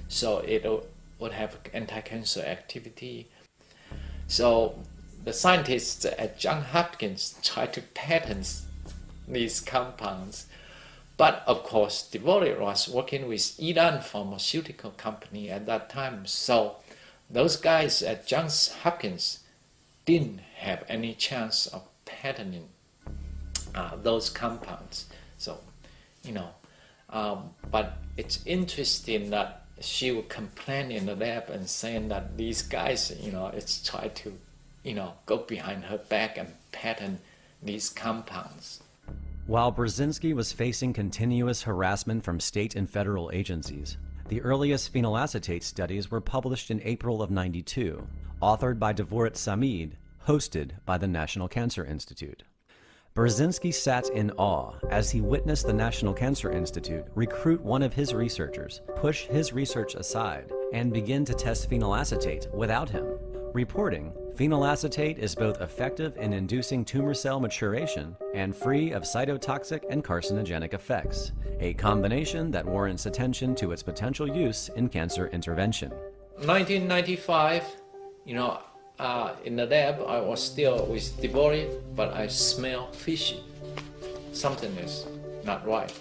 Speaker 1: So it would have anti-cancer activity. So the scientists at Johns Hopkins tried to patent these compounds. But of course, Devoted was working with Iran Pharmaceutical Company at that time. So those guys at Johns Hopkins didn't have any chance of patenting those compounds. So, you know, but it's interesting that she would complain in the lab and saying that these guys, you know, it's try to, you know, go behind her back and patent these compounds.
Speaker 3: While Burzynski was facing continuous harassment from state and federal agencies, the earliest phenylacetate studies were published in April of '92, authored by Devoret Samid, hosted by the National Cancer Institute. Burzynski sat in awe as he witnessed the National Cancer Institute recruit one of his researchers, push his research aside, and begin to test phenylacetate without him, reporting, "Phenylacetate is both effective in inducing tumor cell maturation and free of cytotoxic and carcinogenic effects, a combination that warrants attention to its potential use in cancer intervention."
Speaker 1: 1995, you know, in the lab, I was still with Deborah, but I smell fishy. Something is not right.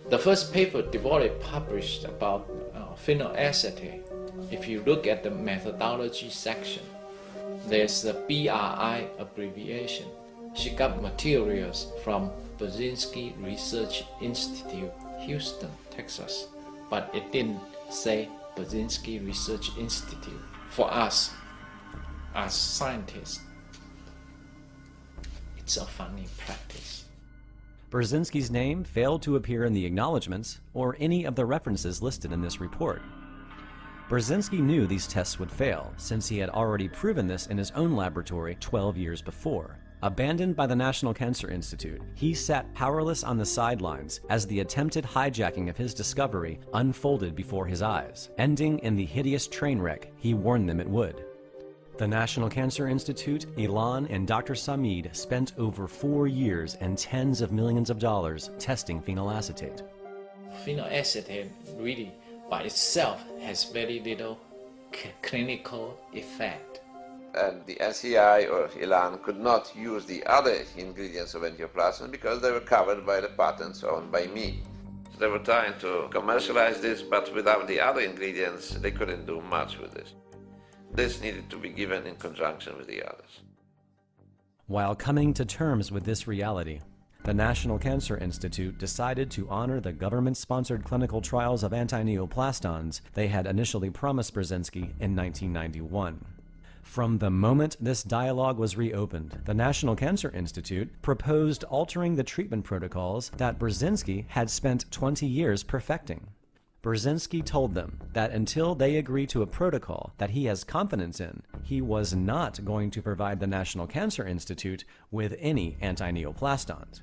Speaker 1: The first paper Deborah published about phenylacetate, if you look at the methodology section, there's the BRI abbreviation. She got materials from Burzynski Research Institute, Houston, Texas, but it didn't say Burzynski Research Institute. For us, as scientists, it's a funny practice.
Speaker 3: Burzynski's name failed to appear in the acknowledgments or any of the references listed in this report. Burzynski knew these tests would fail, since he had already proven this in his own laboratory 12 years before. Abandoned by the National Cancer Institute, he sat powerless on the sidelines as the attempted hijacking of his discovery unfolded before his eyes, ending in the hideous train wreck he warned them it would. The National Cancer Institute, Ilan, and Dr. Samid spent over 4 years and tens of millions of dollars testing phenylacetate.
Speaker 1: Phenylacetate really by itself has very little clinical effect.
Speaker 4: And the NCI or Ilan could not use the other ingredients of angioplastin because they were covered by the patents owned by me. They were trying to commercialize this, but without the other ingredients, they couldn't do much with this. This needed to be given in conjunction with the others.
Speaker 3: While coming to terms with this reality, the National Cancer Institute decided to honor the government-sponsored clinical trials of anti-neoplastons they had initially promised Burzynski in 1991. From the moment this dialogue was reopened, the National Cancer Institute proposed altering the treatment protocols that Burzynski had spent 20 years perfecting. Burzynski told them that until they agree to a protocol that he has confidence in, he was not going to provide the National Cancer Institute with any anti-neoplastons.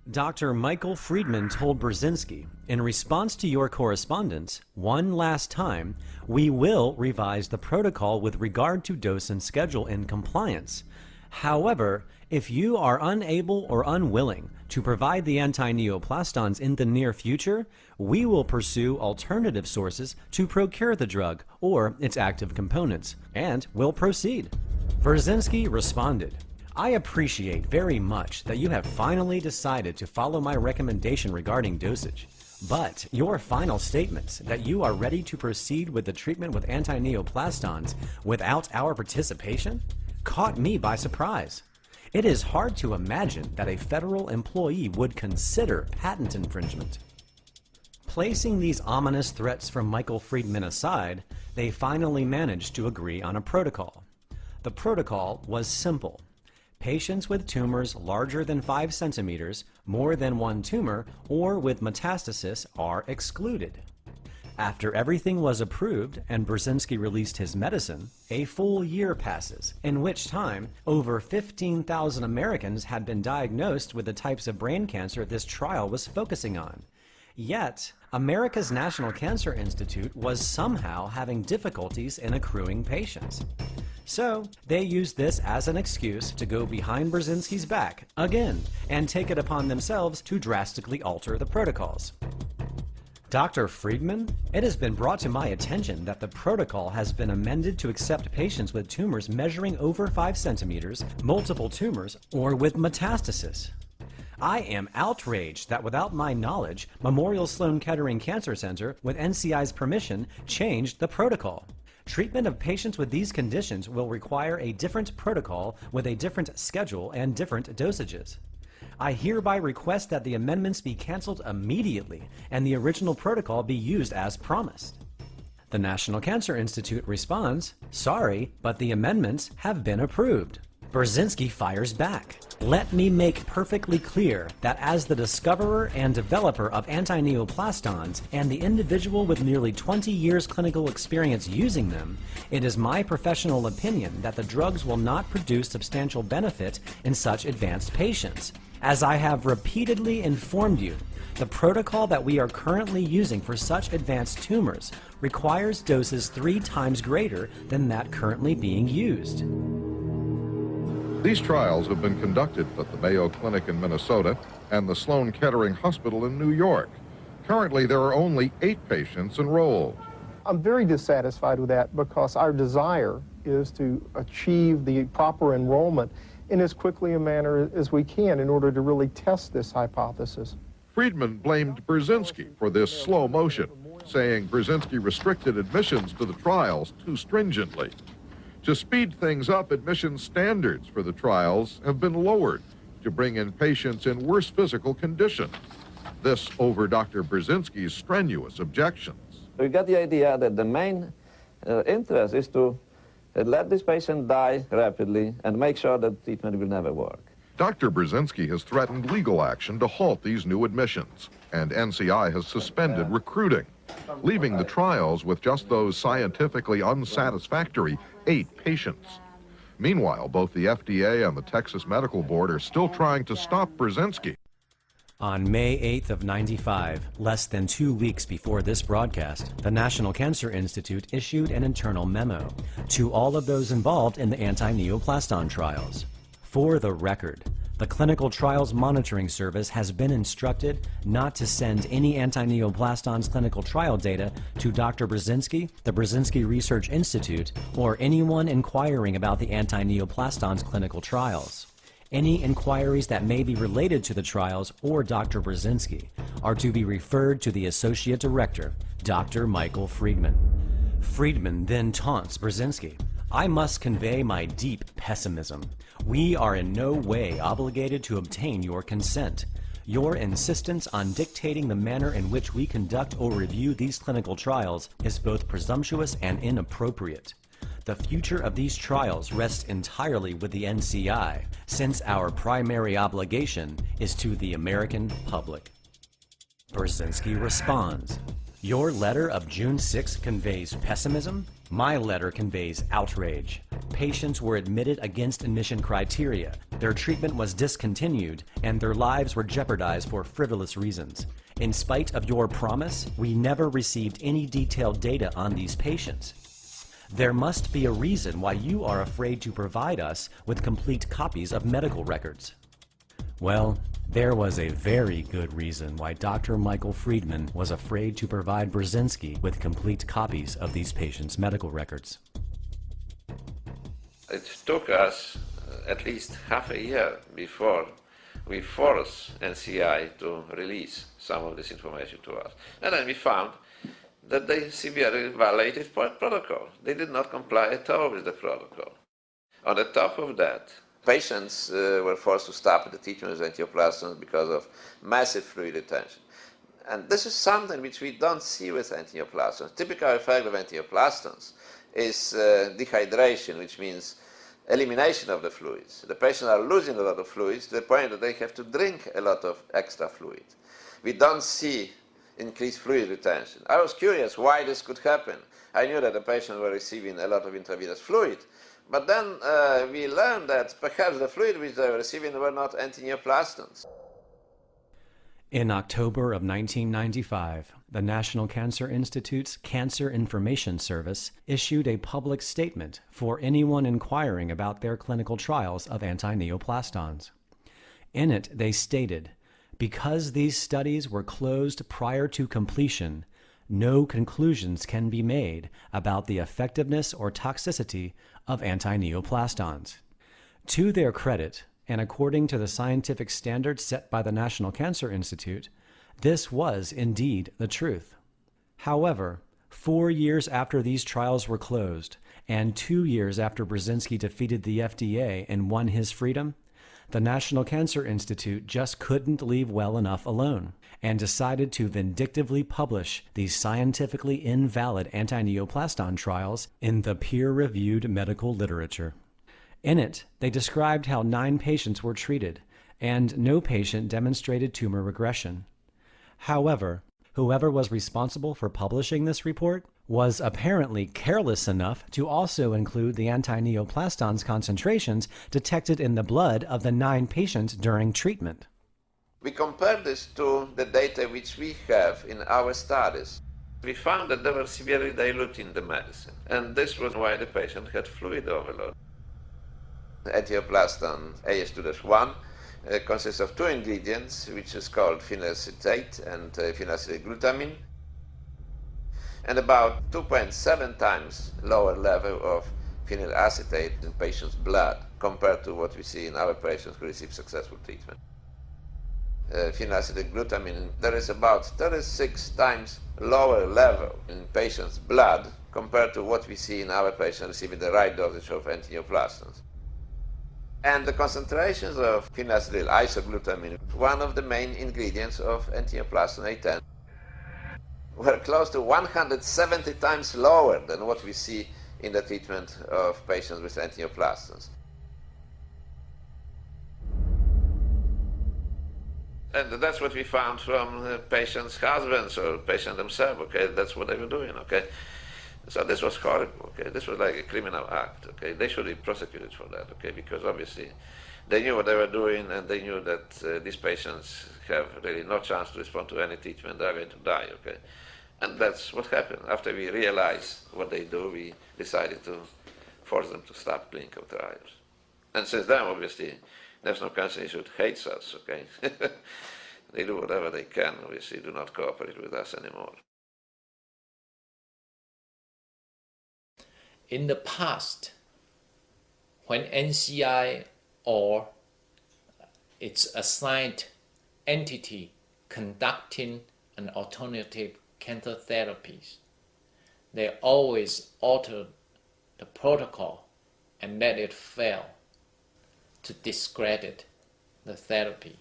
Speaker 3: Dr. Michael Friedman told Burzynski, "In response to your correspondence, one last time, we will revise the protocol with regard to dose and schedule in compliance. However, if you are unable or unwilling to provide the anti-neoplastons in the near future, we will pursue alternative sources to procure the drug or its active components, and will proceed." Burzynski responded, I appreciate very much that you have finally decided to follow my recommendation regarding dosage. But your final statement that you are ready to proceed with the treatment with anti-neoplastons without our participation caught me by surprise. It is hard to imagine that a federal employee would consider patent infringement. Placing these ominous threats from Michael Friedman aside, they finally managed to agree on a protocol. The protocol was simple. Patients with tumors larger than 5 centimeters, more than one tumor, or with metastasis are excluded. After everything was approved and Burzynski released his medicine, a full year passes, in which time over 15,000 Americans had been diagnosed with the types of brain cancer this trial was focusing on. Yet, America's National Cancer Institute was somehow having difficulties in accruing patients. So, they used this as an excuse to go behind Burzynski's back, again, and take it upon themselves to drastically alter the protocols. Dr. Friedman, it has been brought to my attention that the protocol has been amended to accept patients with tumors measuring over 5 centimeters, multiple tumors, or with metastasis. I am outraged that without my knowledge, Memorial Sloan Kettering Cancer Center, with NCI's permission, changed the protocol. Treatment of patients with these conditions will require a different protocol with a different schedule and different dosages. I hereby request that the amendments be canceled immediately and the original protocol be used as promised. The National Cancer Institute responds, "Sorry, but the amendments have been approved." Burzynski fires back. Let me make perfectly clear that as the discoverer and developer of anti-neoplastons and the individual with nearly 20 years clinical experience using them, it is my professional opinion that the drugs will not produce substantial benefit in such advanced patients. As I have repeatedly informed you, the protocol that we are currently using for such advanced tumors requires doses 3 times greater than that currently being used.
Speaker 21: These trials have been conducted at the Mayo Clinic in Minnesota and the Sloan Kettering Hospital in New York. Currently, there are only 8 patients enrolled.
Speaker 7: I'm very dissatisfied with that because our desire is to achieve the proper enrollment in as quickly a manner as we can in order to really test this hypothesis.
Speaker 21: Friedman blamed Burzynski for this slow motion, saying Burzynski restricted admissions to the trials too stringently. To speed things up, admission standards for the trials have been lowered to bring in patients in worse physical condition. This over Dr. Burzynski's strenuous objections.
Speaker 13: We got the idea that the main interest is to let this patient die rapidly and make sure that treatment will never work.
Speaker 21: Dr. Burzynski has threatened legal action to halt these new admissions, and NCI has suspended recruiting, leaving the trials with just those scientifically unsatisfactory 8 patients. Meanwhile, both the FDA and the Texas Medical Board are still trying to stop Burzynski.
Speaker 3: On May 8th of '95, less than 2 weeks before this broadcast, the National Cancer Institute issued an internal memo to all of those involved in the anti-neoplaston trials. For the record, the Clinical Trials Monitoring Service has been instructed not to send any anti-neoplastons clinical trial data to Dr. Burzynski, the Burzynski Research Institute, or anyone inquiring about the anti-neoplastons clinical trials. Any inquiries that may be related to the trials or Dr. Burzynski are to be referred to the Associate Director, Dr. Michael Friedman. Friedman then taunts Burzynski. I must convey my deep pessimism. We are in no way obligated to obtain your consent. Your insistence on dictating the manner in which we conduct or review these clinical trials is both presumptuous and inappropriate. The future of these trials rests entirely with the NCI, since our primary obligation is to the American public. Burzynski responds, "Your letter of June 6 conveys pessimism. My letter conveys outrage. Patients were admitted against admission criteria, their treatment was discontinued, and their lives were jeopardized for frivolous reasons. In spite of your promise, we never received any detailed data on these patients. There must be a reason why you are afraid to provide us with complete copies of medical records." Well, there was a very good reason why Dr. Michael Friedman was afraid to provide Burzynski with complete copies of these patients' medical records.
Speaker 4: It took us at least half a year before we forced NCI to release some of this information to us. And then we found that they severely violated protocol. They did not comply at all with the protocol. On the top of that, patients were forced to stop the treatment with antioplastons because of massive fluid retention. And this is something which we don't see with antioplastons. Typical effect of antioplastons is dehydration, which means elimination of the fluids. The patients are losing a lot of fluids to the point that they have to drink a lot of extra fluid. We don't see increased fluid retention. I was curious why this could happen. I knew that the patients were receiving a lot of intravenous fluid, but then we learned that perhaps the fluid which they were receiving were not antineoplastons.
Speaker 3: In October of 1995, the National Cancer Institute's Cancer Information Service issued a public statement for anyone inquiring about their clinical trials of antineoplastons. In it, they stated, "Because these studies were closed prior to completion, no conclusions can be made about the effectiveness or toxicity of antineoplastons." To their credit, and according to the scientific standards set by the National Cancer Institute, this was indeed the truth. However, 4 years after these trials were closed, and 2 years after Burzynski defeated the FDA and won his freedom, the National Cancer Institute just couldn't leave well enough alone, and decided to vindictively publish these scientifically invalid antineoplaston trials in the peer-reviewed medical literature. In it, they described how 9 patients were treated, and no patient demonstrated tumor regression. However, whoever was responsible for publishing this report was apparently careless enough to also include the antineoplastons concentrations detected in the blood of the 9 patients during treatment.
Speaker 4: We compared this to the data which we have in our studies. We found that they were severely diluting the medicine, and this was why the patient had fluid overload. Antioplaston AS2-1 consists of 2 ingredients, which is called phenylacetate and phenylacetylglutamine, and about 2.7 times lower level of phenylacetate in patients' blood compared to what we see in our patients who receive successful treatment. Phenylacetylglutamine, there is about 36 times lower level in patients' blood compared to what we see in our patients receiving the right dosage of antineoplastons. And the concentrations of phenylacetyl isoglutamine, one of the main ingredients of antineoplaston A10, were close to 170 times lower than what we see in the treatment of patients with antineoplastons. And that's what we found from patients' husbands or patients themselves, okay? That's what they were doing, okay? So this was horrible, okay? This was like a criminal act, okay? They should be prosecuted for that, okay? Because obviously they knew what they were doing, and they knew that these patients have really no chance to respond to any treatment. They're going to die, okay? And that's what happened. After we realized what they do, we decided to force them to stop clinical trials. And since then, obviously, National Cancer Institute hates us, okay? They do whatever they can, obviously, do not cooperate with us anymore.
Speaker 1: In the past, when NCI or its assigned entity conducting an alternative cancer therapies, they always alter the protocol and let it fail to discredit the therapy.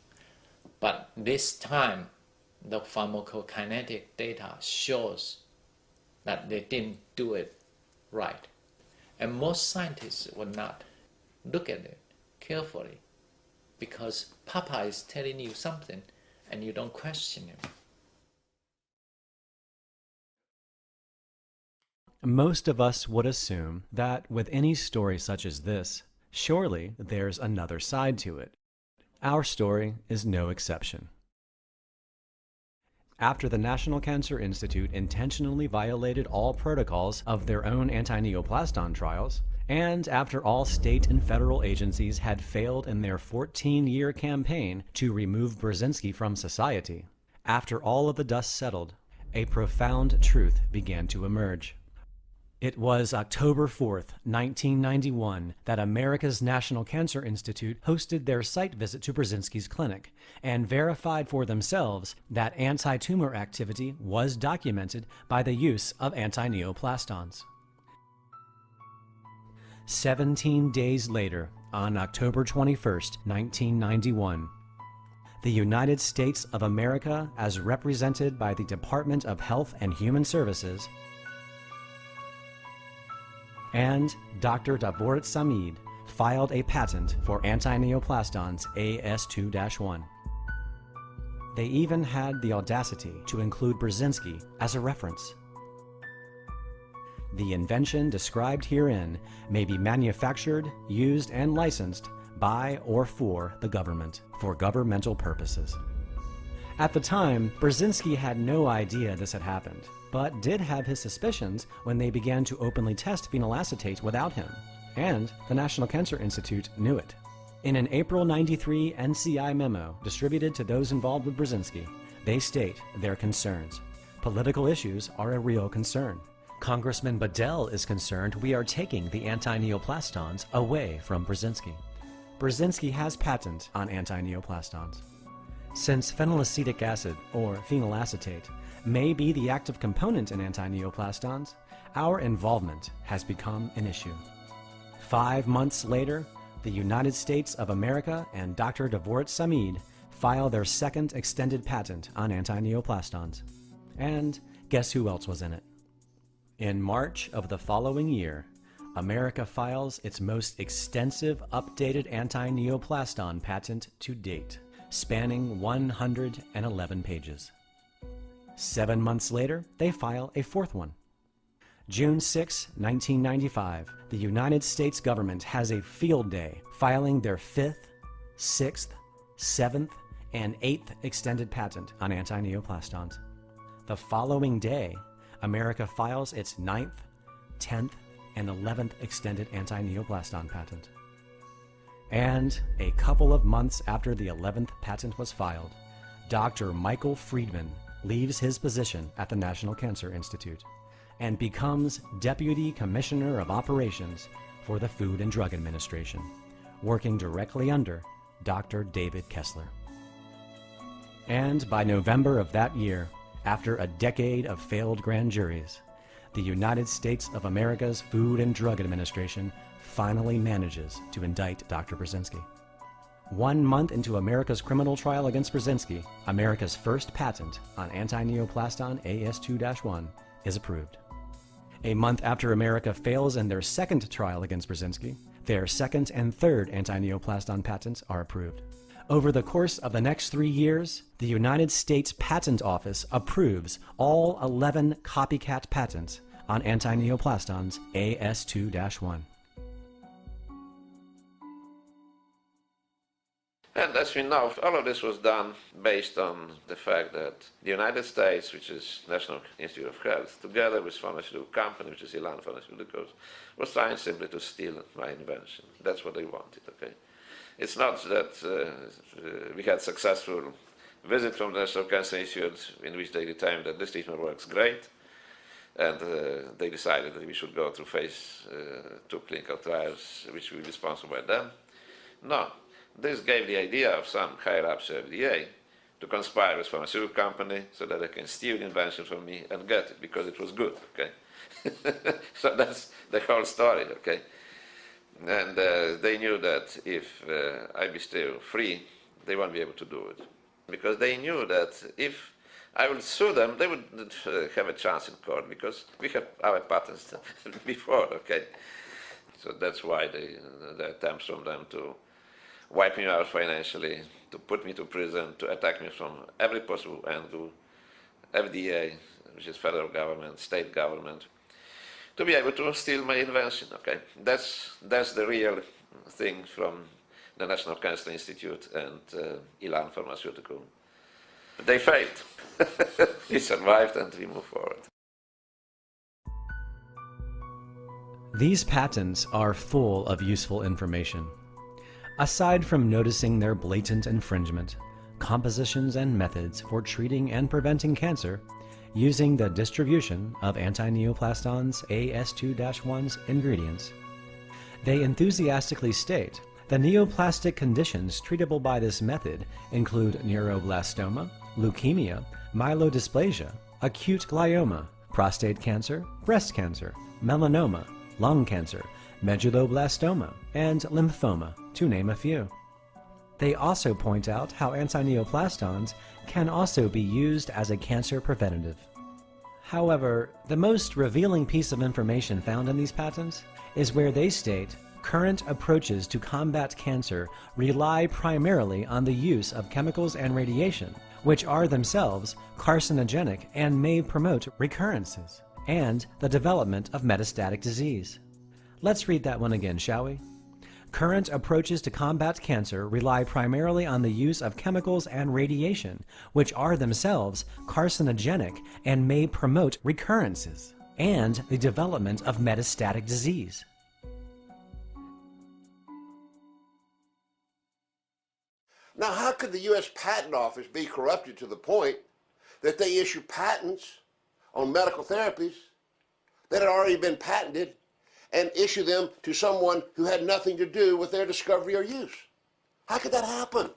Speaker 1: But this time, the pharmacokinetic data shows that they didn't do it right. And most scientists will not look at it carefully because Papa is telling you something and you don't question him.
Speaker 3: Most of us would assume that with any story such as this, surely there's another side to it. Our story is no exception. After the National Cancer Institute intentionally violated all protocols of their own antineoplaston trials, and after all state and federal agencies had failed in their 14-year campaign to remove Burzynski from society, after all of the dust settled, a profound truth began to emerge. It was October 4th, 1991, that America's National Cancer Institute hosted their site visit to Burzynski's clinic and verified for themselves that anti-tumor activity was documented by the use of anti-neoplastons. 17 days later, on October 21st, 1991, the United States of America, as represented by the Department of Health and Human Services, and Dr. Davorit Samid filed a patent for anti-neoplastons AS2-1. They even had the audacity to include Burzynski as a reference. The invention described herein may be manufactured, used, and licensed by or for the government for governmental purposes. At the time, Burzynski had no idea this had happened, but did have his suspicions when they began to openly test phenylacetate without him, and the National Cancer Institute knew it. In an April '93 NCI memo distributed to those involved with Burzynski, they state their concerns. Political issues are a real concern. Congressman Bedell is concerned we are taking the anti-neoplastons away from Burzynski. Burzynski has patent on anti-neoplastons. Since phenylacetic acid, or phenylacetate, may be the active component in anti-neoplastons, our involvement has become an issue. 5 months later, the United States of America and Dr. Davorit Samid file their second extended patent on anti-neoplastons. And guess who else was in it? In March of the following year, America files its most extensive updated anti-neoplaston patent to date, spanning 111 pages. 7 months later, they file a fourth one. June 6, 1995, the United States government has a field day filing their 5th, 6th, 7th, and 8th extended patent on anti-neoplastons. The following day, America files its 9th, 10th, and 11th extended anti-neoplaston patent. And a couple of months after the 11th patent was filed, Dr. Michael Friedman leaves his position at the National Cancer Institute and becomes Deputy Commissioner of Operations for the Food and Drug Administration, working directly under Dr. David Kessler. And by November of that year, after a decade of failed grand juries, the United States of America's Food and Drug Administration finally manages to indict Dr. Burzynski. 1 month into America's criminal trial against Burzynski, America's first patent on anti-neoplaston AS2-1 is approved. A month after America fails in their second trial against Burzynski, their second and third anti-neoplaston patents are approved. Over the course of the next 3 years, the United States Patent Office approves all 11 copycat patents on anti-neoplastons AS2-1.
Speaker 4: And as we know, all of this was done based on the fact that the United States, which is National Institute of Health, together with pharmaceutical company, which is Elan Pharmaceuticals, was trying simply to steal my invention. That's what they wanted, okay? It's not that we had successful visit from the National Cancer Institute in which they determined that this treatment works great, and they decided that we should go through phase 2 clinical trials, which will be sponsored by them. No. This gave the idea of some higher-ups at FDA to conspire with pharmaceutical company so that they can steal the invention from me and get it because it was good, okay? So that's the whole story, okay? And they knew that if I be still free, they won't be able to do it. Because they knew that if I would sue them, they would have a chance in court because we have our patents before, okay? So that's why the attempts from them to wipe me out financially, to put me to prison, to attack me from every possible angle, FDA, which is federal government, state government, to be able to steal my invention, okay? That's the real thing from the National Cancer Institute and Elan Pharmaceutical. They failed. We survived and we moved forward.
Speaker 3: These patents are full of useful information. Aside from noticing their blatant infringement, compositions and methods for treating and preventing cancer, using the distribution of anti-neoplastons AS2-1's ingredients. They enthusiastically state the neoplastic conditions treatable by this method include neuroblastoma, leukemia, myelodysplasia, acute glioma, prostate cancer, breast cancer, melanoma, lung cancer, medulloblastoma, and lymphoma, to name a few. They also point out how anti-neoplastons can also be used as a cancer preventative. However, the most revealing piece of information found in these patents is where they state current approaches to combat cancer rely primarily on the use of chemicals and radiation, which are themselves carcinogenic and may promote recurrences and the development of metastatic disease. Let's read that one again, shall we? Current approaches to combat cancer rely primarily on the use of chemicals and radiation, which are themselves carcinogenic and may promote recurrences and the development of metastatic disease.
Speaker 6: Now, how could the U.S. Patent Office be corrupted to the point that they issue patents on medical therapies that had already been patented and issue them to someone who had nothing to do with their discovery or use? How could that happen?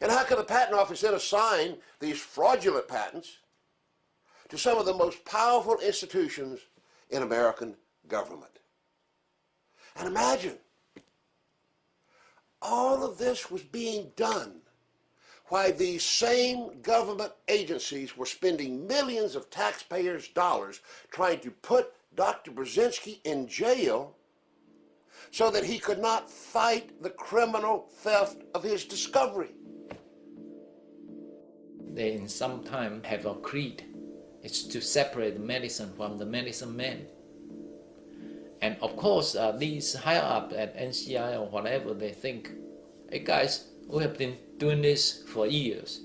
Speaker 6: And how could the Patent Office then assign these fraudulent patents to some of the most powerful institutions in American government? And imagine, all of this was being done while these same government agencies were spending millions of taxpayers' dollars trying to put Dr. Burzynski in jail so that he could not fight the criminal theft of his discovery.
Speaker 1: They in some time have a creed. It's to separate the medicine from the medicine man. And of course, these higher up at NCI or whatever, they think, hey guys, we have been doing this for years.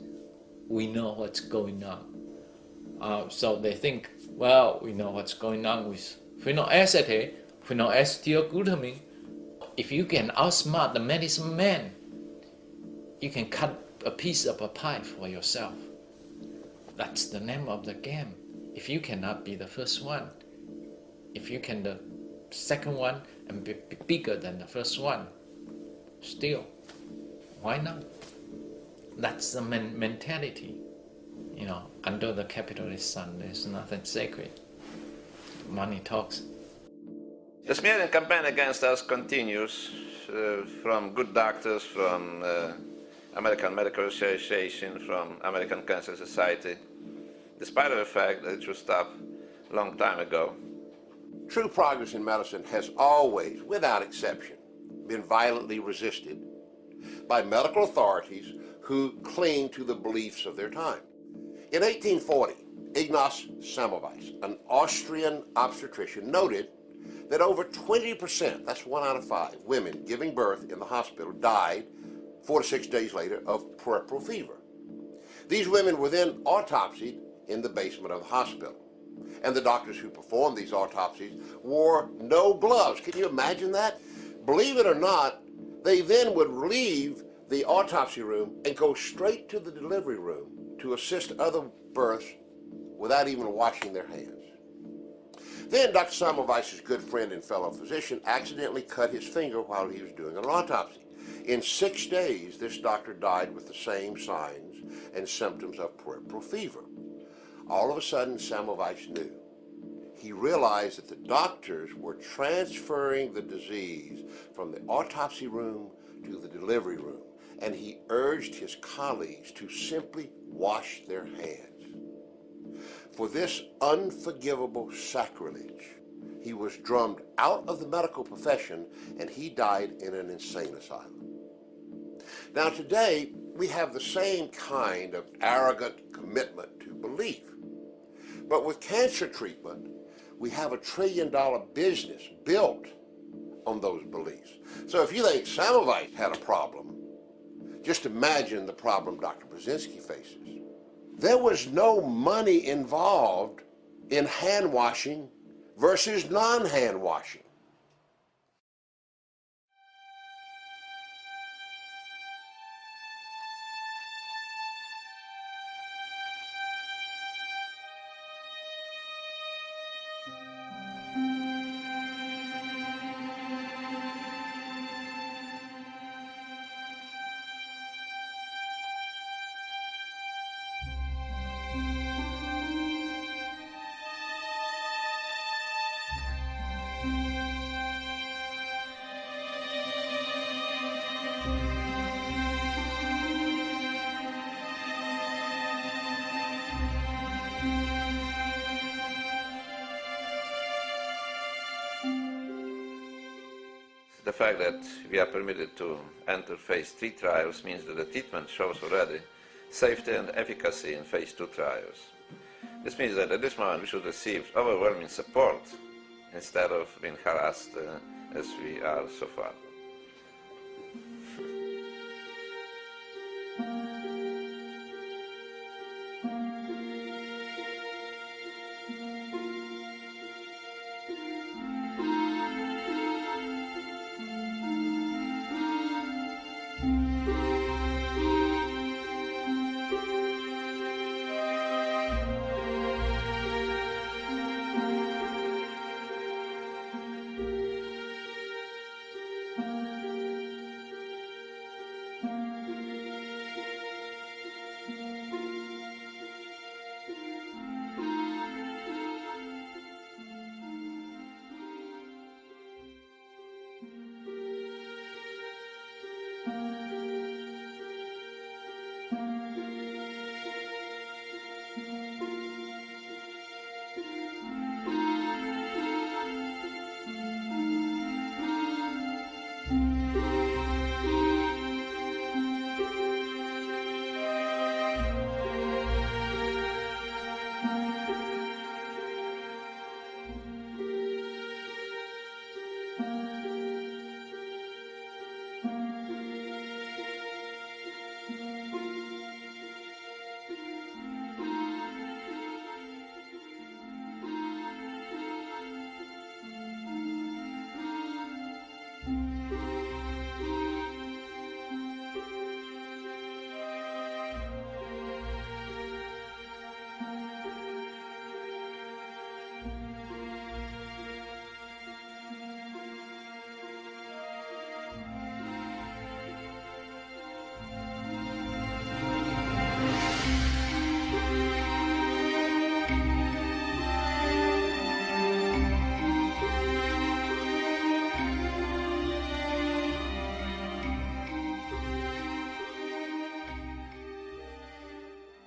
Speaker 1: We know what's going on. So they think, well, we know what's going on with phenylacetate, phenylacetylglutamine. If you can outsmart the medicine man, you can cut a piece of a pie for yourself. That's the name of the game. If you cannot be the first one, if you can the second one and be bigger than the first one, still, why not? That's the mentality. You know, under the capitalist sun, there's nothing sacred. Money talks.
Speaker 4: The smearing campaign against us continues from good doctors, from American Medical Association, from American Cancer Society, despite the fact that it was stopped a long time ago.
Speaker 6: True progress in medicine has always, without exception, been violently resisted by medical authorities who cling to the beliefs of their time. In 1840, Ignaz Semmelweis, an Austrian obstetrician, noted that over 20%, that's 1 out of 5, women giving birth in the hospital died 4 to 6 days later of puerperal fever. These women were then autopsied in the basement of the hospital. And the doctors who performed these autopsies wore no gloves. Can you imagine that? Believe it or not, they then would leave the autopsy room and go straight to the delivery room to assist other births without even washing their hands. Then Dr. Semmelweis's good friend and fellow physician accidentally cut his finger while he was doing an autopsy. In 6 days, this doctor died with the same signs and symptoms of puerperal fever. All of a sudden, Semmelweis knew. He realized that the doctors were transferring the disease from the autopsy room to the delivery room, and he urged his colleagues to simply wash their hands. For this unforgivable sacrilege, he was drummed out of the medical profession, and he died in an insane asylum. Now today, we have the same kind of arrogant commitment to belief. But with cancer treatment, we have a $1 trillion business built on those beliefs. So if you think Semmelweis had a problem, just imagine the problem Dr. Burzynski faces. There was no money involved in hand washing versus non-hand washing.
Speaker 4: The fact that we are permitted to enter phase 3 trials means that the treatment shows already safety and efficacy in phase 2 trials. This means that at this moment we should receive overwhelming support instead of being harassed as we are so far.